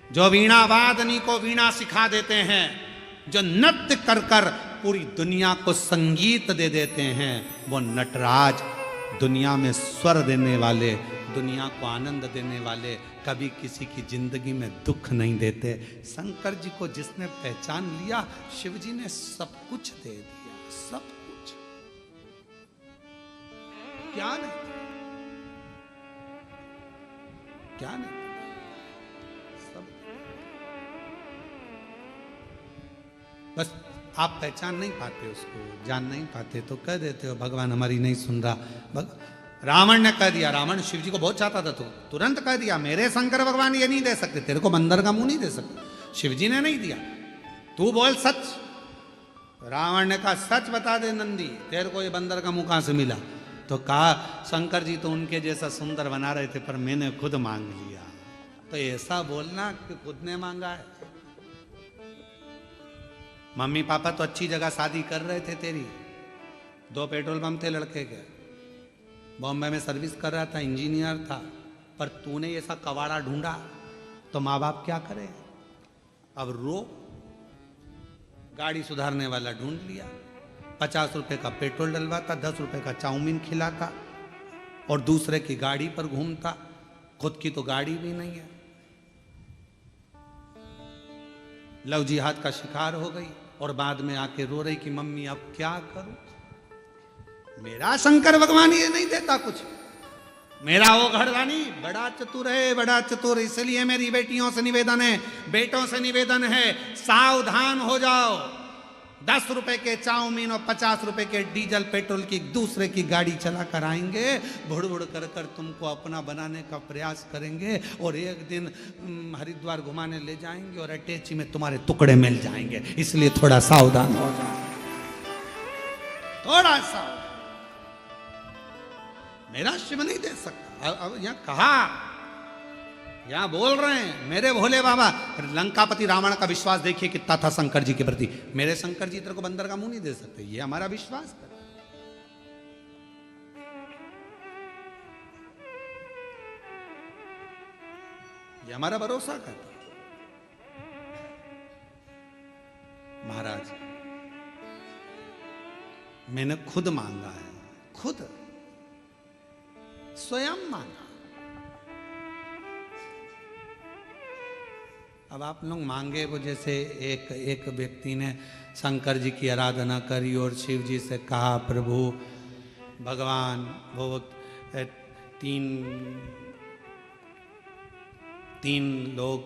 जो वीणा वादनी को वीणा सिखा देते हैं, जो नृत्य कर कर पूरी दुनिया को संगीत दे देते हैं, वो नटराज दुनिया में स्वर देने वाले, दुनिया को आनंद देने वाले, कभी किसी की जिंदगी में दुख नहीं देते। शंकर जी को जिसने पहचान लिया, शिव जी ने सब कुछ दे दिया, सब कुछ। क्या नहीं, क्या नहीं, सब। बस आप पहचान नहीं पाते उसको, जान नहीं पाते, तो कह देते हो भगवान हमारी नहीं सुन रहा। रावण ने कह दिया, रावण शिव जी को बहुत चाहता था, तो तुरंत कह दिया मेरे शंकर भगवान ये नहीं दे सकते, तेरे को बंदर का मुंह नहीं दे सकते, शिव जी ने नहीं दिया, तू बोल सच। रावण ने कहा सच बता दे नंदी, तेरे को ये बंदर का मुंह कहां से मिला? तो कहा शंकर जी तो उनके जैसा सुंदर बना रहे थे, पर मैंने खुद मांग लिया। तो ऐसा बोलना कि खुद ने मांगा है। मम्मी पापा तो अच्छी जगह शादी कर रहे थे तेरी, 2 पेट्रोल पंप थे लड़के के, बॉम्बे में सर्विस कर रहा था, इंजीनियर था, पर तूने ऐसा कवाड़ा ढूंढा तो माँ बाप क्या करे? अब रो, गाड़ी सुधारने वाला ढूंढ लिया, 50 रुपए का पेट्रोल डलवाता, 10 रुपए का चाउमीन खिलाता और दूसरे की गाड़ी पर घूमता, खुद की तो गाड़ी भी नहीं है। लव जिहाद का शिकार हो गई और बाद में आके रो रही कि मम्मी अब क्या करूं, मेरा शंकर भगवान ये नहीं देता कुछ, मेरा वो घरवानी बड़ा चतुर है, बड़ा चतुर। इसलिए मेरी बेटियों से निवेदन है, बेटों से निवेदन है, सावधान हो जाओ। 10 रुपए के चाउमीन और 50 रुपए के डीजल पेट्रोल की दूसरे की गाड़ी चला कर आएंगे, भुड़ भुड़ कर कर तुमको अपना बनाने का प्रयास करेंगे और एक दिन हरिद्वार घुमाने ले जाएंगे और अटैची में तुम्हारे टुकड़े मिल जाएंगे। इसलिए थोड़ा सावधान हो जाओ, थोड़ा सा। मेरा शिव नहीं दे सकता। अब यहाँ कहा, यहाँ बोल रहे हैं मेरे भोले बाबा। लंकापति रावण का विश्वास देखिए कितना था शंकर जी के प्रति। मेरे शंकर जी तेरे को बंदर का मुंह नहीं दे सकते, ये हमारा विश्वास कर। ये हमारा भरोसा कर। महाराज मैंने खुद मांगा है, खुद स्वयं मांगा। अब आप लोग मांगे वो, जैसे एक व्यक्ति ने शंकर जी की आराधना करी और शिव जी से कहा प्रभु भगवान, वो तीन लोग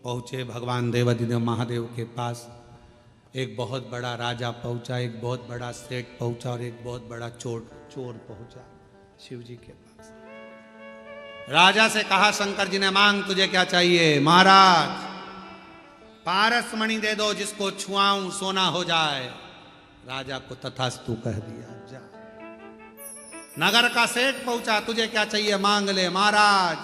पहुँचे भगवान देवाधिदेव महादेव के पास। एक बहुत बड़ा राजा पहुँचा, एक बहुत बड़ा सेठ पहुँचा और एक बहुत बड़ा चोर पहुँचा शिव जी के पास। राजा से कहा शंकर जी ने, मांग तुझे क्या चाहिए? महाराज पारस मणि दे दो, जिसको छुआऊं सोना हो जाए। राजा को तथास्तु कह दिया, जा। नगर का सेठ पहुंचा, तुझे क्या चाहिए मांग ले। महाराज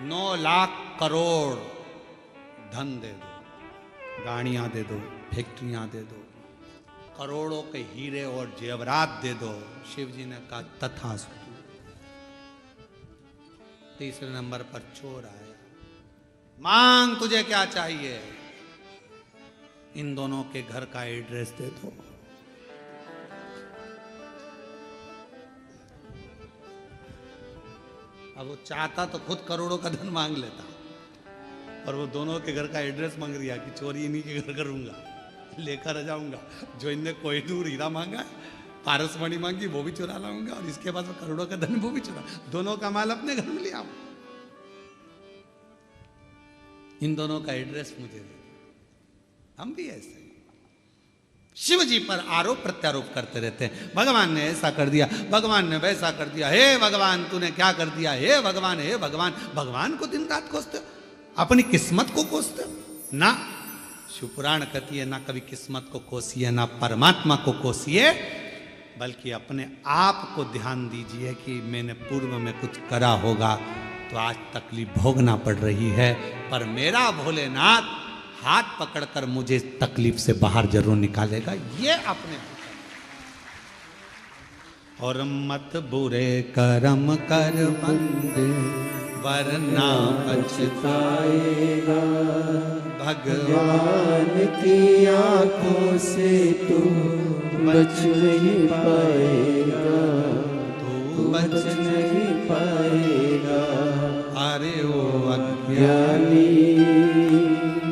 9 लाख करोड़ धन दे दो, गाड़ियां दे दो, फैक्ट्रियां दे दो, करोड़ों के हीरे और जेवरात दे दो। शिव जी ने कहा तथास्तु। तीसरे नंबर पर चोर आया, मांग तुझे क्या चाहिए? इन दोनों के घर का एड्रेस दे दो। अब वो चाहता तो खुद करोड़ों का धन मांग लेता, और वो दोनों के घर का एड्रेस मांग रिया कि चोरी इन्हीं के घर करूंगा, लेकर आ जाऊंगा। जो इनने कोहिनूर हीरा मांगा, पारस मणि मांगी, वो भी चुरा लाऊंगा, और इसके पास करोड़ों का धन वो भी चुरा। दोनों का माल अपने घर में ले आऊं। इन दोनों का एड्रेस मुझे दे। हम भी ऐसे शिव जी पर आरोप प्रत्यारोप करते रहते हैं। भगवान ने ऐसा कर दिया, भगवान ने वैसा कर दिया, हे भगवान तूने क्या कर दिया, हे भगवान, हे भगवान। भगवान को दिन रात कोसते, अपनी किस्मत को कोसते ना। शिवपुराण कहती है ना कभी किस्मत को कोसिए, ना परमात्मा को कोसिए, बल्कि अपने आप को ध्यान दीजिए कि मैंने पूर्व में कुछ करा होगा तो आज तकलीफ भोगना पड़ रही है, पर मेरा भोलेनाथ हाथ पकड़कर मुझे इस तकलीफ से बाहर जरूर निकालेगा। ये अपने और मत बुरे कर्म कर बंदे, वरना पछताएगा। भगवान की आंखों से तू बच नहीं पाएगा, तू बच नहीं पाएगा। अरे ओ अज्ञानी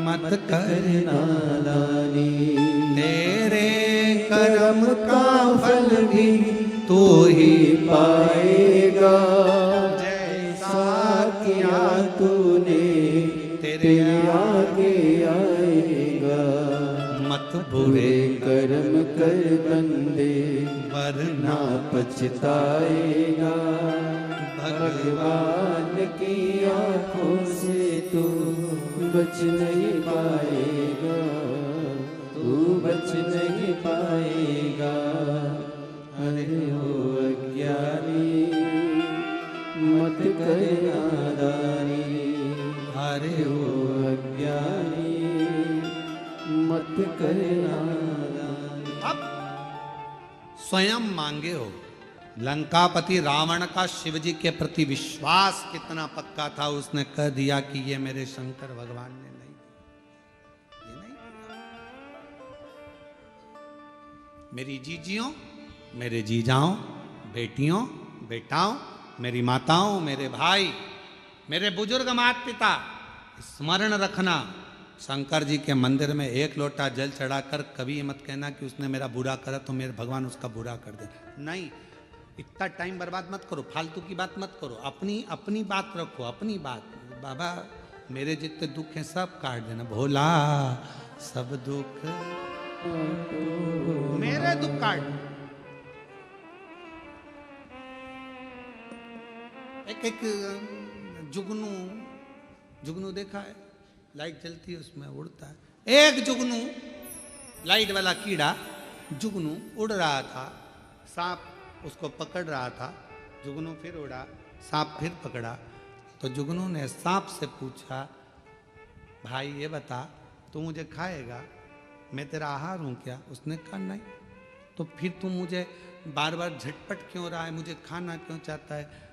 मत करना नादानी, तेरे कर्म का फल भी तू ही पाएगा। जैसा किया तूने तेरे आगे आएगा। मत बुरे कर्म कर बंदे, वरना पछताएगा। भगवान की आंखों से तू बच नहीं पाएगा, तू बच नहीं पाएगा। अरे ओ अज्ञानी मत कर नादानी, अरे ओ अज्ञानी मत कर नादानी। अब स्वयं मांगे हो। लंकापति रावण का शिव जी के प्रति विश्वास कितना पक्का था, उसने कह दिया कि ये मेरे शंकर भगवान ने नहीं दिया, ये नहीं दिया। मेरी जीजियों, मेरे जीजाओं, बेटियों, बेटाओं, मेरी माताओं, मेरे भाई, मेरे बुजुर्ग माता पिता, स्मरण रखना, शंकर जी के मंदिर में 1 लोटा जल चढ़ाकर कभी मत कहना कि उसने मेरा बुरा करा तो मेरे भगवान उसका बुरा कर दे। नहीं, इतना टाइम बर्बाद मत करो, फालतू की बात मत करो, अपनी बात रखो, अपनी बात। बाबा मेरे जितने दुख हैं सब काट देना, भोला सब दुख मेरे दुख काट। एक जुगनू देखा है, लाइट जलती है उसमें उड़ता है। एक जुगनू लाइट वाला कीड़ा जुगनू उड़ रहा था, सांप उसको पकड़ रहा था, जुगनू फिर उड़ा, सांप फिर पकड़ा। तो जुगनू ने सांप से पूछा, भाई ये बता, तू मुझे खाएगा, मैं तेरा आहार हूं क्या? उसने कहा नहीं। तो फिर तू मुझे बार बार झटपट क्यों रहा है, मुझे खाना क्यों चाहता है?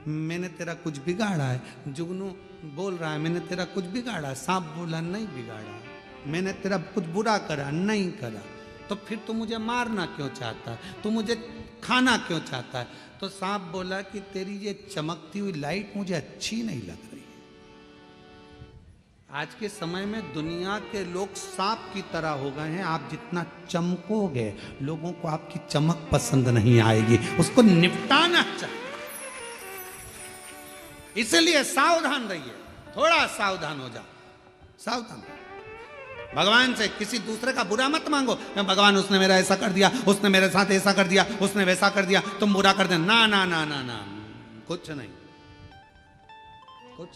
मैंने तेरा कुछ बिगाड़ा है? जुगनू बोल रहा है, मैंने तेरा कुछ बिगाड़ा? सांप बोला, नहीं बिगाड़ा। मैंने तेरा कुछ बुरा करा? नहीं करा। तो फिर तू मुझे मारना क्यों चाहता है? तू मुझे खाना क्यों चाहता है? तो सांप बोला कि तेरी ये चमकती हुई लाइट मुझे अच्छी नहीं लग रही। आज के समय में दुनिया के लोग सांप की तरह हो गए हैं। आप जितना चमकोगे, लोगों को आपकी चमक पसंद नहीं आएगी, उसको निपटाना चाहिए। इसलिए सावधान रहिए, थोड़ा सावधान हो जाओ, सावधान। भगवान से किसी दूसरे का बुरा मत मांगो। मैं भगवान, उसने मेरा ऐसा कर दिया, उसने मेरे साथ ऐसा कर दिया, उसने वैसा कर दिया, तुम बुरा कर दे। ना ना ना ना ना, कुछ नहीं, कुछ।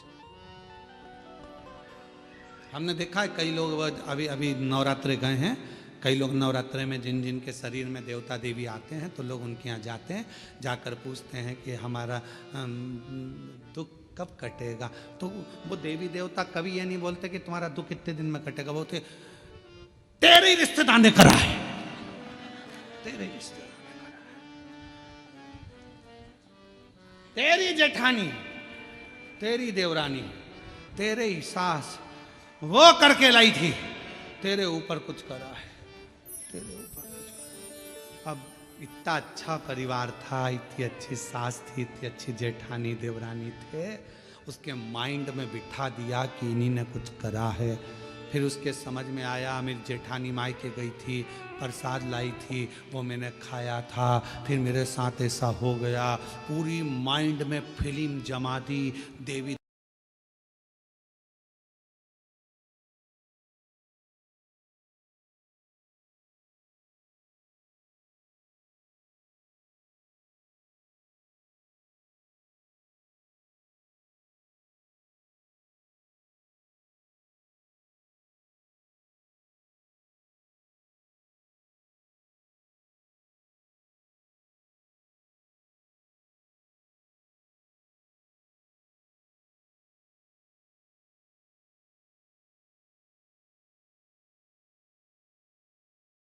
हमने देखा है कई लोग अभी अभी नवरात्रे गए हैं, कई लोग नवरात्रे में जिन जिन के शरीर में देवता देवी आते हैं, तो लोग उनके यहाँ जाते हैं, जाकर पूछते हैं कि हमारा दुख कब कटेगा। तो वो देवी देवता कभी ये नहीं बोलते कि तुम्हारा दुख कितने दिन में कटेगा, बोलते तेरे रिश्तेदार ने करा है, तेरे रिश्तेदार ने करा है, तेरी जेठानी, तेरी देवरानी, तेरे ही सास वो करके लाई थी, तेरे ऊपर कुछ करा है, तेरे ऊपर कुछ करा। अब इतना अच्छा परिवार था, इतनी अच्छी सास थी, इतनी अच्छी जेठानी देवरानी थे, उसके माइंड में बिठा दिया कि इन्हीं ने कुछ करा है। फिर उसके समझ में आया, मेरी जेठानी मायके गई थी, प्रसाद लाई थी, वो मैंने खाया था, फिर मेरे साथ ऐसा हो गया। पूरी माइंड में फिल्म जमा दी, देवी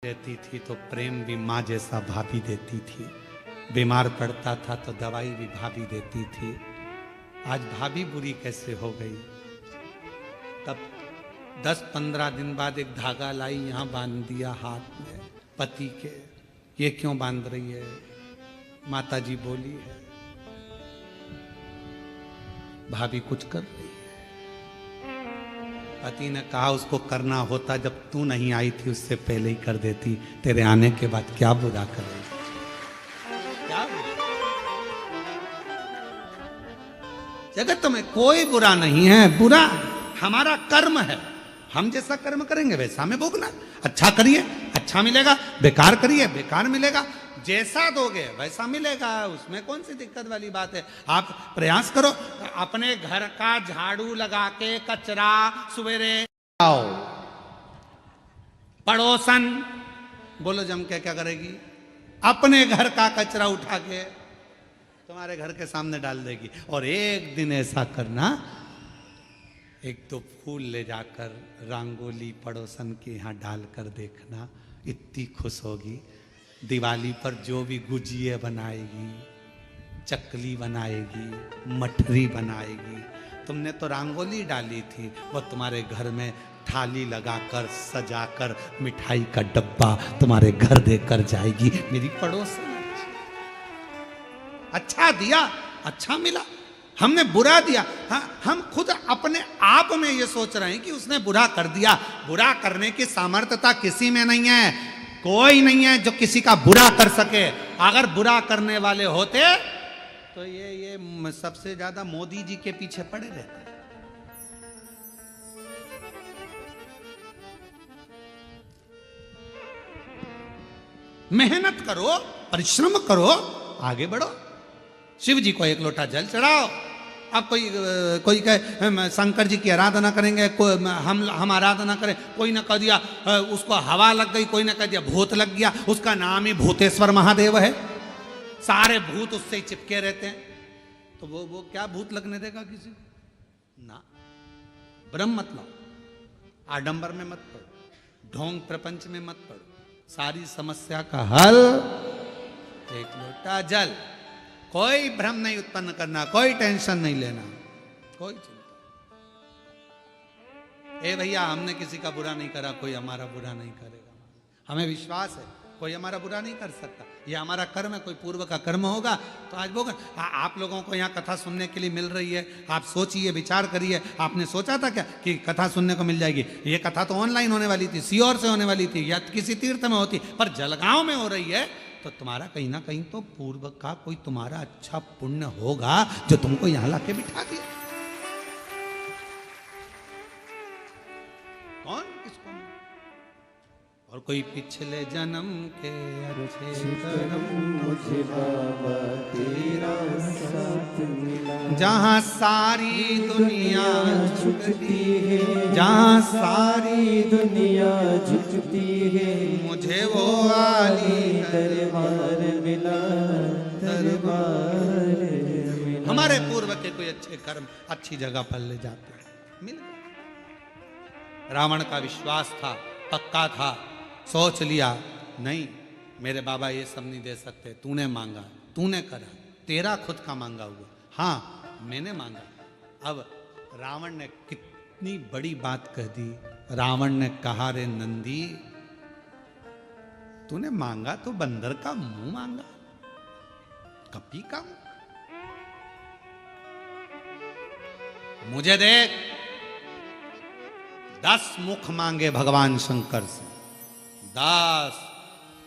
देती थी, तो प्रेम भी माँ जैसा भाभी देती थी। बीमार पड़ता था तो दवाई भी भाभी देती थी। आज भाभी बुरी कैसे हो गई? तब 10-15 दिन बाद एक धागा लाई, यहाँ बांध दिया हाथ में पति के। ये क्यों बांध रही है? माता जी बोली है, भाभी कुछ कर रही है। पति ने कहा, उसको करना होता जब तू नहीं आई थी, उससे पहले ही कर देती, तेरे आने के बाद क्या बुरा कर रही, क्या बुरा? जगत में कोई बुरा नहीं है, बुरा हमारा कर्म है। हम जैसा कर्म करेंगे वैसा हमें भोगना। अच्छा करिए अच्छा मिलेगा, बेकार करिए बेकार मिलेगा। जैसा दोगे वैसा मिलेगा, उसमें कौन सी दिक्कत वाली बात है। आप प्रयास करो, अपने घर का झाड़ू लगा के कचरा सवेरे आओ। पड़ोसन बोलो जम के क्या करेगी? अपने घर का कचरा उठा के तुम्हारे घर के सामने डाल देगी। और एक दिन ऐसा करना, एक तो फूल ले जाकर रंगोली पड़ोसन के यहाँ डालकर देखना, इतनी खुश होगी। दिवाली पर जो भी गुजिया बनाएगी, चकली बनाएगी, मठरी बनाएगी, तुमने तो रंगोली डाली थी, वो तुम्हारे घर में थाली लगाकर सजाकर मिठाई का डब्बा तुम्हारे घर देकर जाएगी। मेरी पड़ोसन अच्छा दिया, अच्छा मिला। हमने बुरा दिया, हाँ, हम खुद अपने आप में ये सोच रहे हैं कि उसने बुरा कर दिया। बुरा करने की सामर्थ्यता किसी में नहीं है, कोई नहीं है जो किसी का बुरा कर सके। अगर बुरा करने वाले होते तो ये सबसे ज्यादा मोदी जी के पीछे पड़े रहते। मेहनत करो, परिश्रम करो, आगे बढ़ो। शिव जी को एक लोटा जल चढ़ाओ, अब कोई कहे हम शंकर जी की आराधना करेंगे, कोई हम आराधना करें, कोई ने कह दिया उसको हवा लग गई, कोई ने कह दिया भूत लग गया, उसका नाम ही भूतेश्वर महादेव है, सारे भूत उससे ही चिपके रहते हैं। तो वो क्या भूत लगने देगा किसी को? ना, ब्रह्म मत लो, आडंबर में मत पड़ो, ढोंग प्रपंच में मत पड़ो, सारी समस्या का हल एक लोटा जल। कोई भ्रम नहीं उत्पन्न करना, कोई टेंशन नहीं लेना, कोई चिंता। ए भैया, हमने किसी का बुरा नहीं करा, कोई हमारा बुरा नहीं करेगा। हमें विश्वास है कोई हमारा बुरा नहीं कर सकता, ये हमारा कर्म है, कोई पूर्व का कर्म होगा तो आज वो आप लोगों को यहाँ कथा सुनने के लिए मिल रही है, आप सोचिए, विचार करिए। आपने सोचा था क्या कि कथा सुनने को मिल जाएगी? ये कथा तो ऑनलाइन होने वाली थी, सीहोर से होने वाली थी, या किसी तीर्थ में होती, पर जलगांव में हो रही है, तो तुम्हारा कहीं ना कहीं तो पूर्व का कोई तुम्हारा अच्छा पुण्य होगा जो तुमको यहां लाके बिठा दिया। कौन किसको? और कोई पिछले जन्म के अच्छे कर्म मुझे बाबा तेरा साथ मिला, जहां सारी दुनिया झुकती है, जहां सारी दुनिया झुकती है, मुझे वो आली दरबार मिला, दरबार मिला। हमारे पूर्व के कोई अच्छे कर्म अच्छी जगह पर ले जाते हैं, मिल गए। रावण का विश्वास था, पक्का था, सोच लिया नहीं मेरे बाबा ये सब नहीं दे सकते, तूने मांगा, तूने करा, तेरा खुद का मांगा हुआ, हाँ मैंने मांगा। अब रावण ने कितनी बड़ी बात कह दी। रावण ने कहा, रे नंदी, तूने मांगा तो बंदर का मुंह मांगा, कपी का मुंह। मुझे देख, 10 मुख मांगे भगवान शंकर से, 10।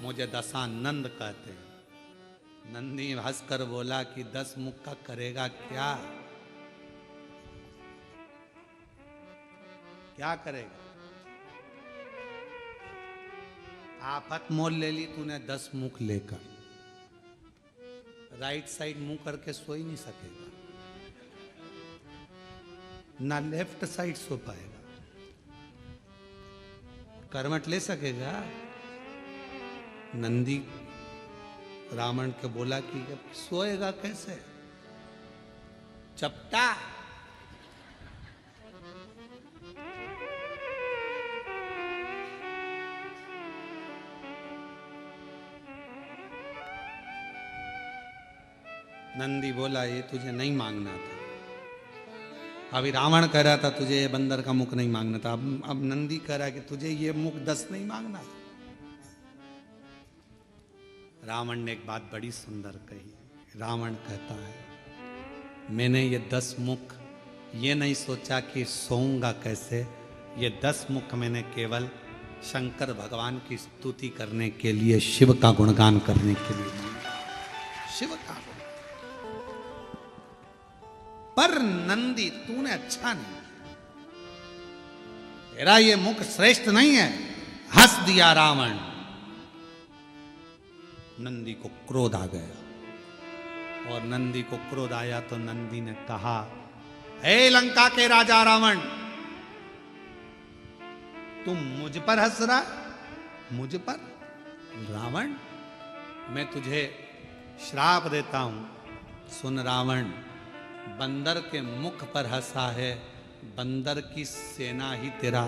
मुझे दशानंद कहते हैं। नंदी हंसकर बोला कि 10 मुख का करेगा क्या? क्या करेगा? आफत मोल ले ली तूने 10 मुख लेकर, राइट साइड मुंह करके सो ही नहीं सकेगा, ना लेफ्ट साइड सो पाएगा, करवट ले सकेगा। नंदी रावण के बोला कि अब सोएगा कैसे? चपटा। नंदी बोला ये तुझे नहीं मांगना था। अभी रावण कह रहा था तुझे ये बंदर का मुख नहीं मांगना था, अब नंदी कह रहा है कि तुझे ये मुख 10 नहीं मांगना था। रावण ने एक बात बड़ी सुंदर कही। रावण कहता है, मैंने ये 10 मुख ये नहीं सोचा कि सोऊंगा कैसे, ये 10 मुख मैंने केवल शंकर भगवान की स्तुति करने के लिए, शिव का गुणगान करने के लिए मांगा, शिव का। पर नंदी तूने अच्छा नहीं, तेरा ये मुख श्रेष्ठ नहीं है। हंस दिया रावण। नंदी को क्रोध आ गया, और नंदी को क्रोध आया तो नंदी ने कहा, हे लंका के राजा रावण, तुम मुझ पर हंस रहा? मुझ पर? रावण, मैं तुझे श्राप देता हूं, सुन रावण, बंदर के मुख पर हंसा है, बंदर की सेना ही तेरा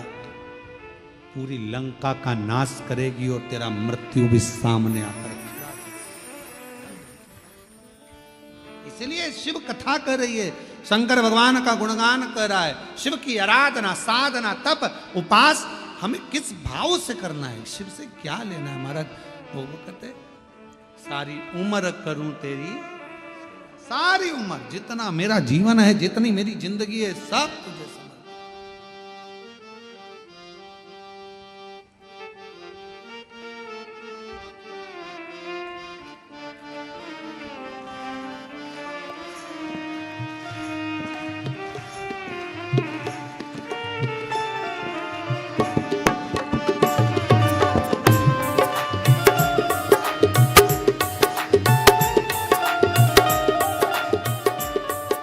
पूरी लंका का नाश करेगी और तेरा मृत्यु भी सामने आकर। इसलिए शिव कथा कर रही है, शंकर भगवान का गुणगान कर रहा है। शिव की आराधना, साधना, तप, उपास हमें किस भाव से करना है, शिव से क्या लेना है। महाराज वो कहते, सारी उम्र करूं तेरी, सारी उम्र, जितना मेरा जीवन है, जितनी मेरी जिंदगी है, सब तुझे समर्पित।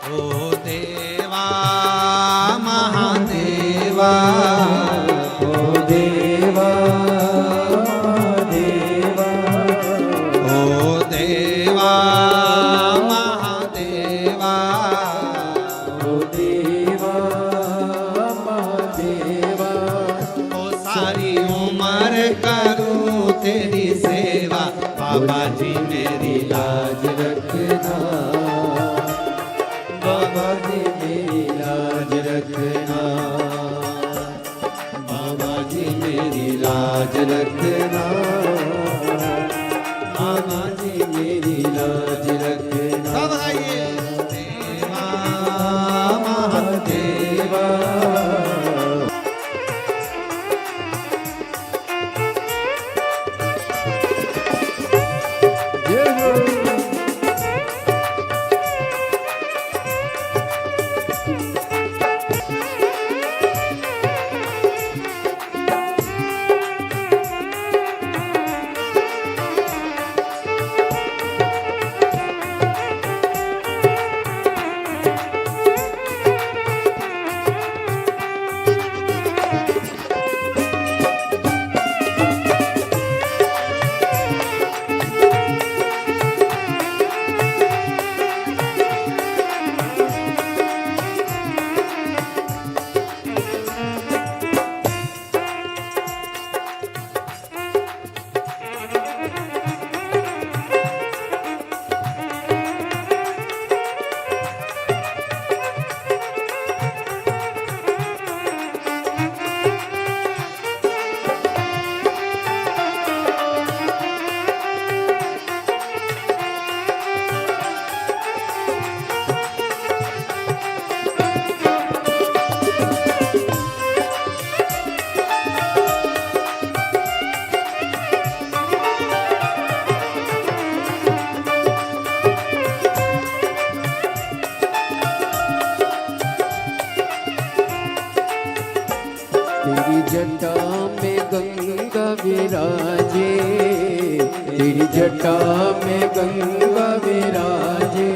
ओ दे सारी उम्र करूं तेरी सेवा, बाबा जी मेरी लाज रखना, बाबा जी मेरी लाज रखना, बाबा जी मेरी लाज रखना, बाबा जी मेरी लाज रखना। सब आइए देवा महादेवा। तेरी जटा में गंगा विराजे, तेरी जटा में गंगा विराजे,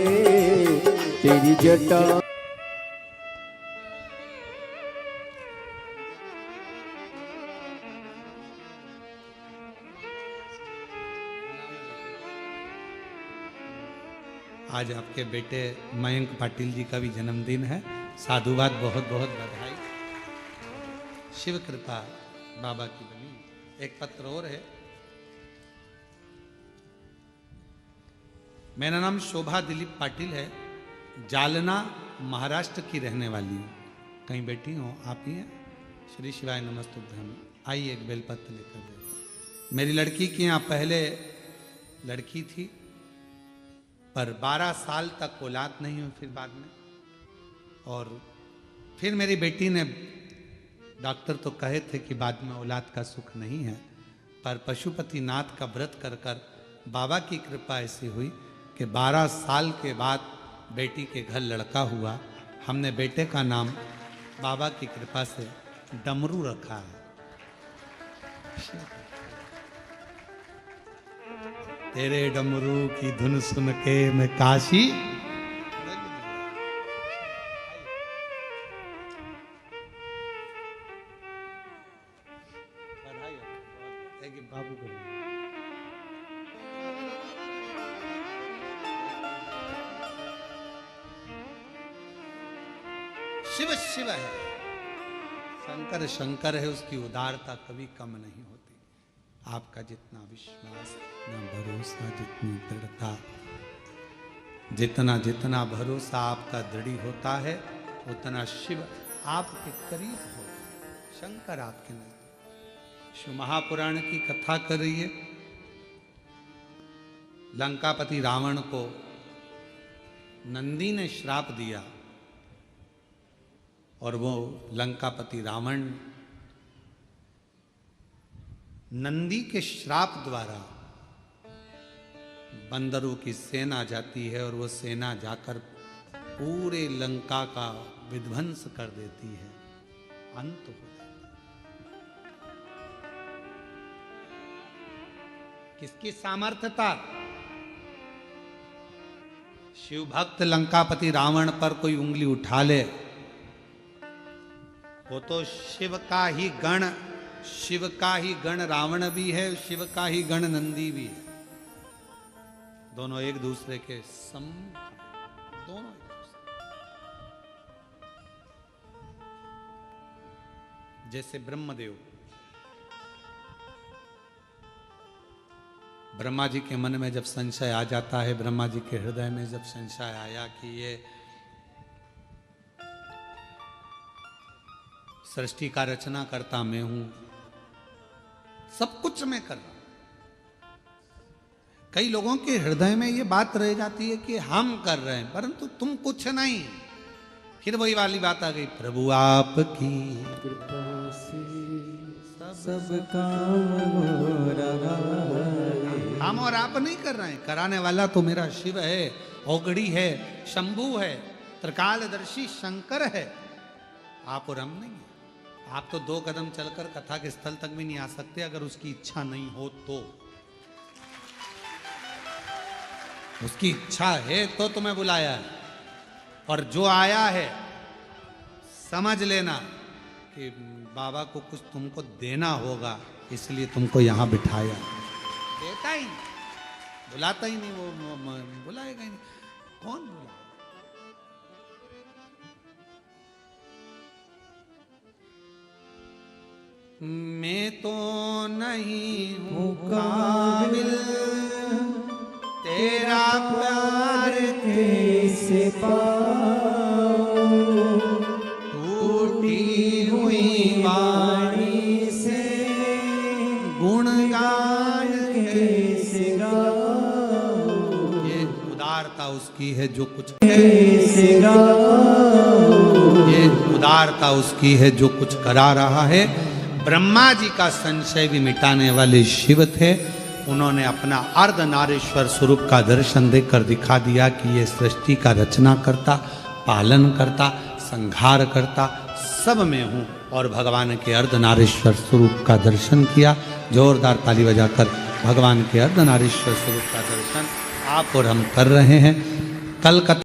तेरी जटा। आज आपके बेटे मयंक पाटिल जी का भी जन्मदिन है। साधुवाद, बहुत बहुत बधाई। शिव कृपा बाबा की बनी। एक पत्र और है। मेरा नाम शोभा दिलीप पाटिल है, जालना महाराष्ट्र की रहने वाली हूँ। कहीं बैठी हो आप ही हैं? श्री शिवाय नमस्तुभ्यम। आइए एक बेलपत्र लेकर दे। मेरी लड़की की यहाँ पहले लड़की थी, पर 12 साल तक औलाद नहीं हुई फिर बाद में। और फिर मेरी बेटी ने, डॉक्टर तो कहे थे कि बाद में औलाद का सुख नहीं है, पर पशुपति नाथ का व्रत कर कर बाबा की कृपा ऐसी हुई कि 12 साल के बाद बेटी के घर लड़का हुआ। हमने बेटे का नाम बाबा की कृपा से डमरू रखा है। तेरे डमरू की धुन सुन के मैं काशी। बाबू को शिव शिव है, शंकर शंकर है, उसकी उदारता कभी कम नहीं होती। आपका जितना विश्वास, जितना भरोसा, जितनी दृढ़ता, जितना जितना भरोसा आपका दृढ़ होता है, उतना शिव आपके करीब होता है, शंकर आपके नजदीक। शिव महापुराण की कथा कर रही है। लंकापति रावण को नंदी ने श्राप दिया और वो लंकापति रावण नंदी के श्राप द्वारा बंदरों की सेना जाती है और वो सेना जाकर पूरे लंका का विध्वंस कर देती है, अंत हो जाता है। किसकी सामर्थ्यता? शिव भक्त लंकापति रावण पर कोई उंगली उठा ले, वो तो शिव का ही गण, शिव का ही गण रावण भी है, शिव का ही गण नंदी भी है। दोनों एक दूसरे के दोनों एक दूसरे। जैसे ब्रह्मदेव ब्रह्मा जी के मन में जब संशय आ जाता है, ब्रह्मा जी के हृदय में जब संशय आया कि ये सृष्टि का रचना करता मैं हूं, सब कुछ मैं कर रहा हूं। कई लोगों के हृदय में ये बात रह जाती है कि हम कर रहे हैं, परंतु तुम कुछ नहीं। फिर वही वाली बात आ गई, प्रभु आपकी कृपा से सब काम हो रहा है। हम और आप नहीं कर रहे हैं, कराने वाला तो मेरा शिव है, औगड़ी है, शंभू है, त्रिकालदर्शी शंकर है। आप और हम नहीं है। आप तो 2 कदम चलकर कथा के स्थल तक भी नहीं आ सकते अगर उसकी इच्छा नहीं हो तो। उसकी इच्छा है तो तुम्हें बुलाया है, और जो आया है समझ लेना कि बाबा को कुछ तुमको देना होगा, इसलिए तुमको यहां बिठाया। देता ही नहीं, बुलाता ही नहीं, वो बुलाएगा ही नहीं। कौन बुला? मैं तो नहीं हूं काबिल तेरा प्यार कैसे पाऊं, टूटी हुई वाणी से गुणगान कैसे गाऊं, ये उदारता उसकी है जो कुछ, कैसे गाऊं, ये उदारता उसकी है जो कुछ करा रहा है। ब्रह्मा जी का संशय भी मिटाने वाले शिव थे। उन्होंने अपना अर्धनारीश्वर स्वरूप का दर्शन देकर दिखा दिया कि ये सृष्टि का रचना करता, पालन करता, संहार करता, सब में हूँ। और भगवान के अर्धनारीश्वर स्वरूप का दर्शन किया। जोरदार ताली बजाकर भगवान के अर्धनारीश्वर स्वरूप का दर्शन आप और हम कर रहे हैं। कल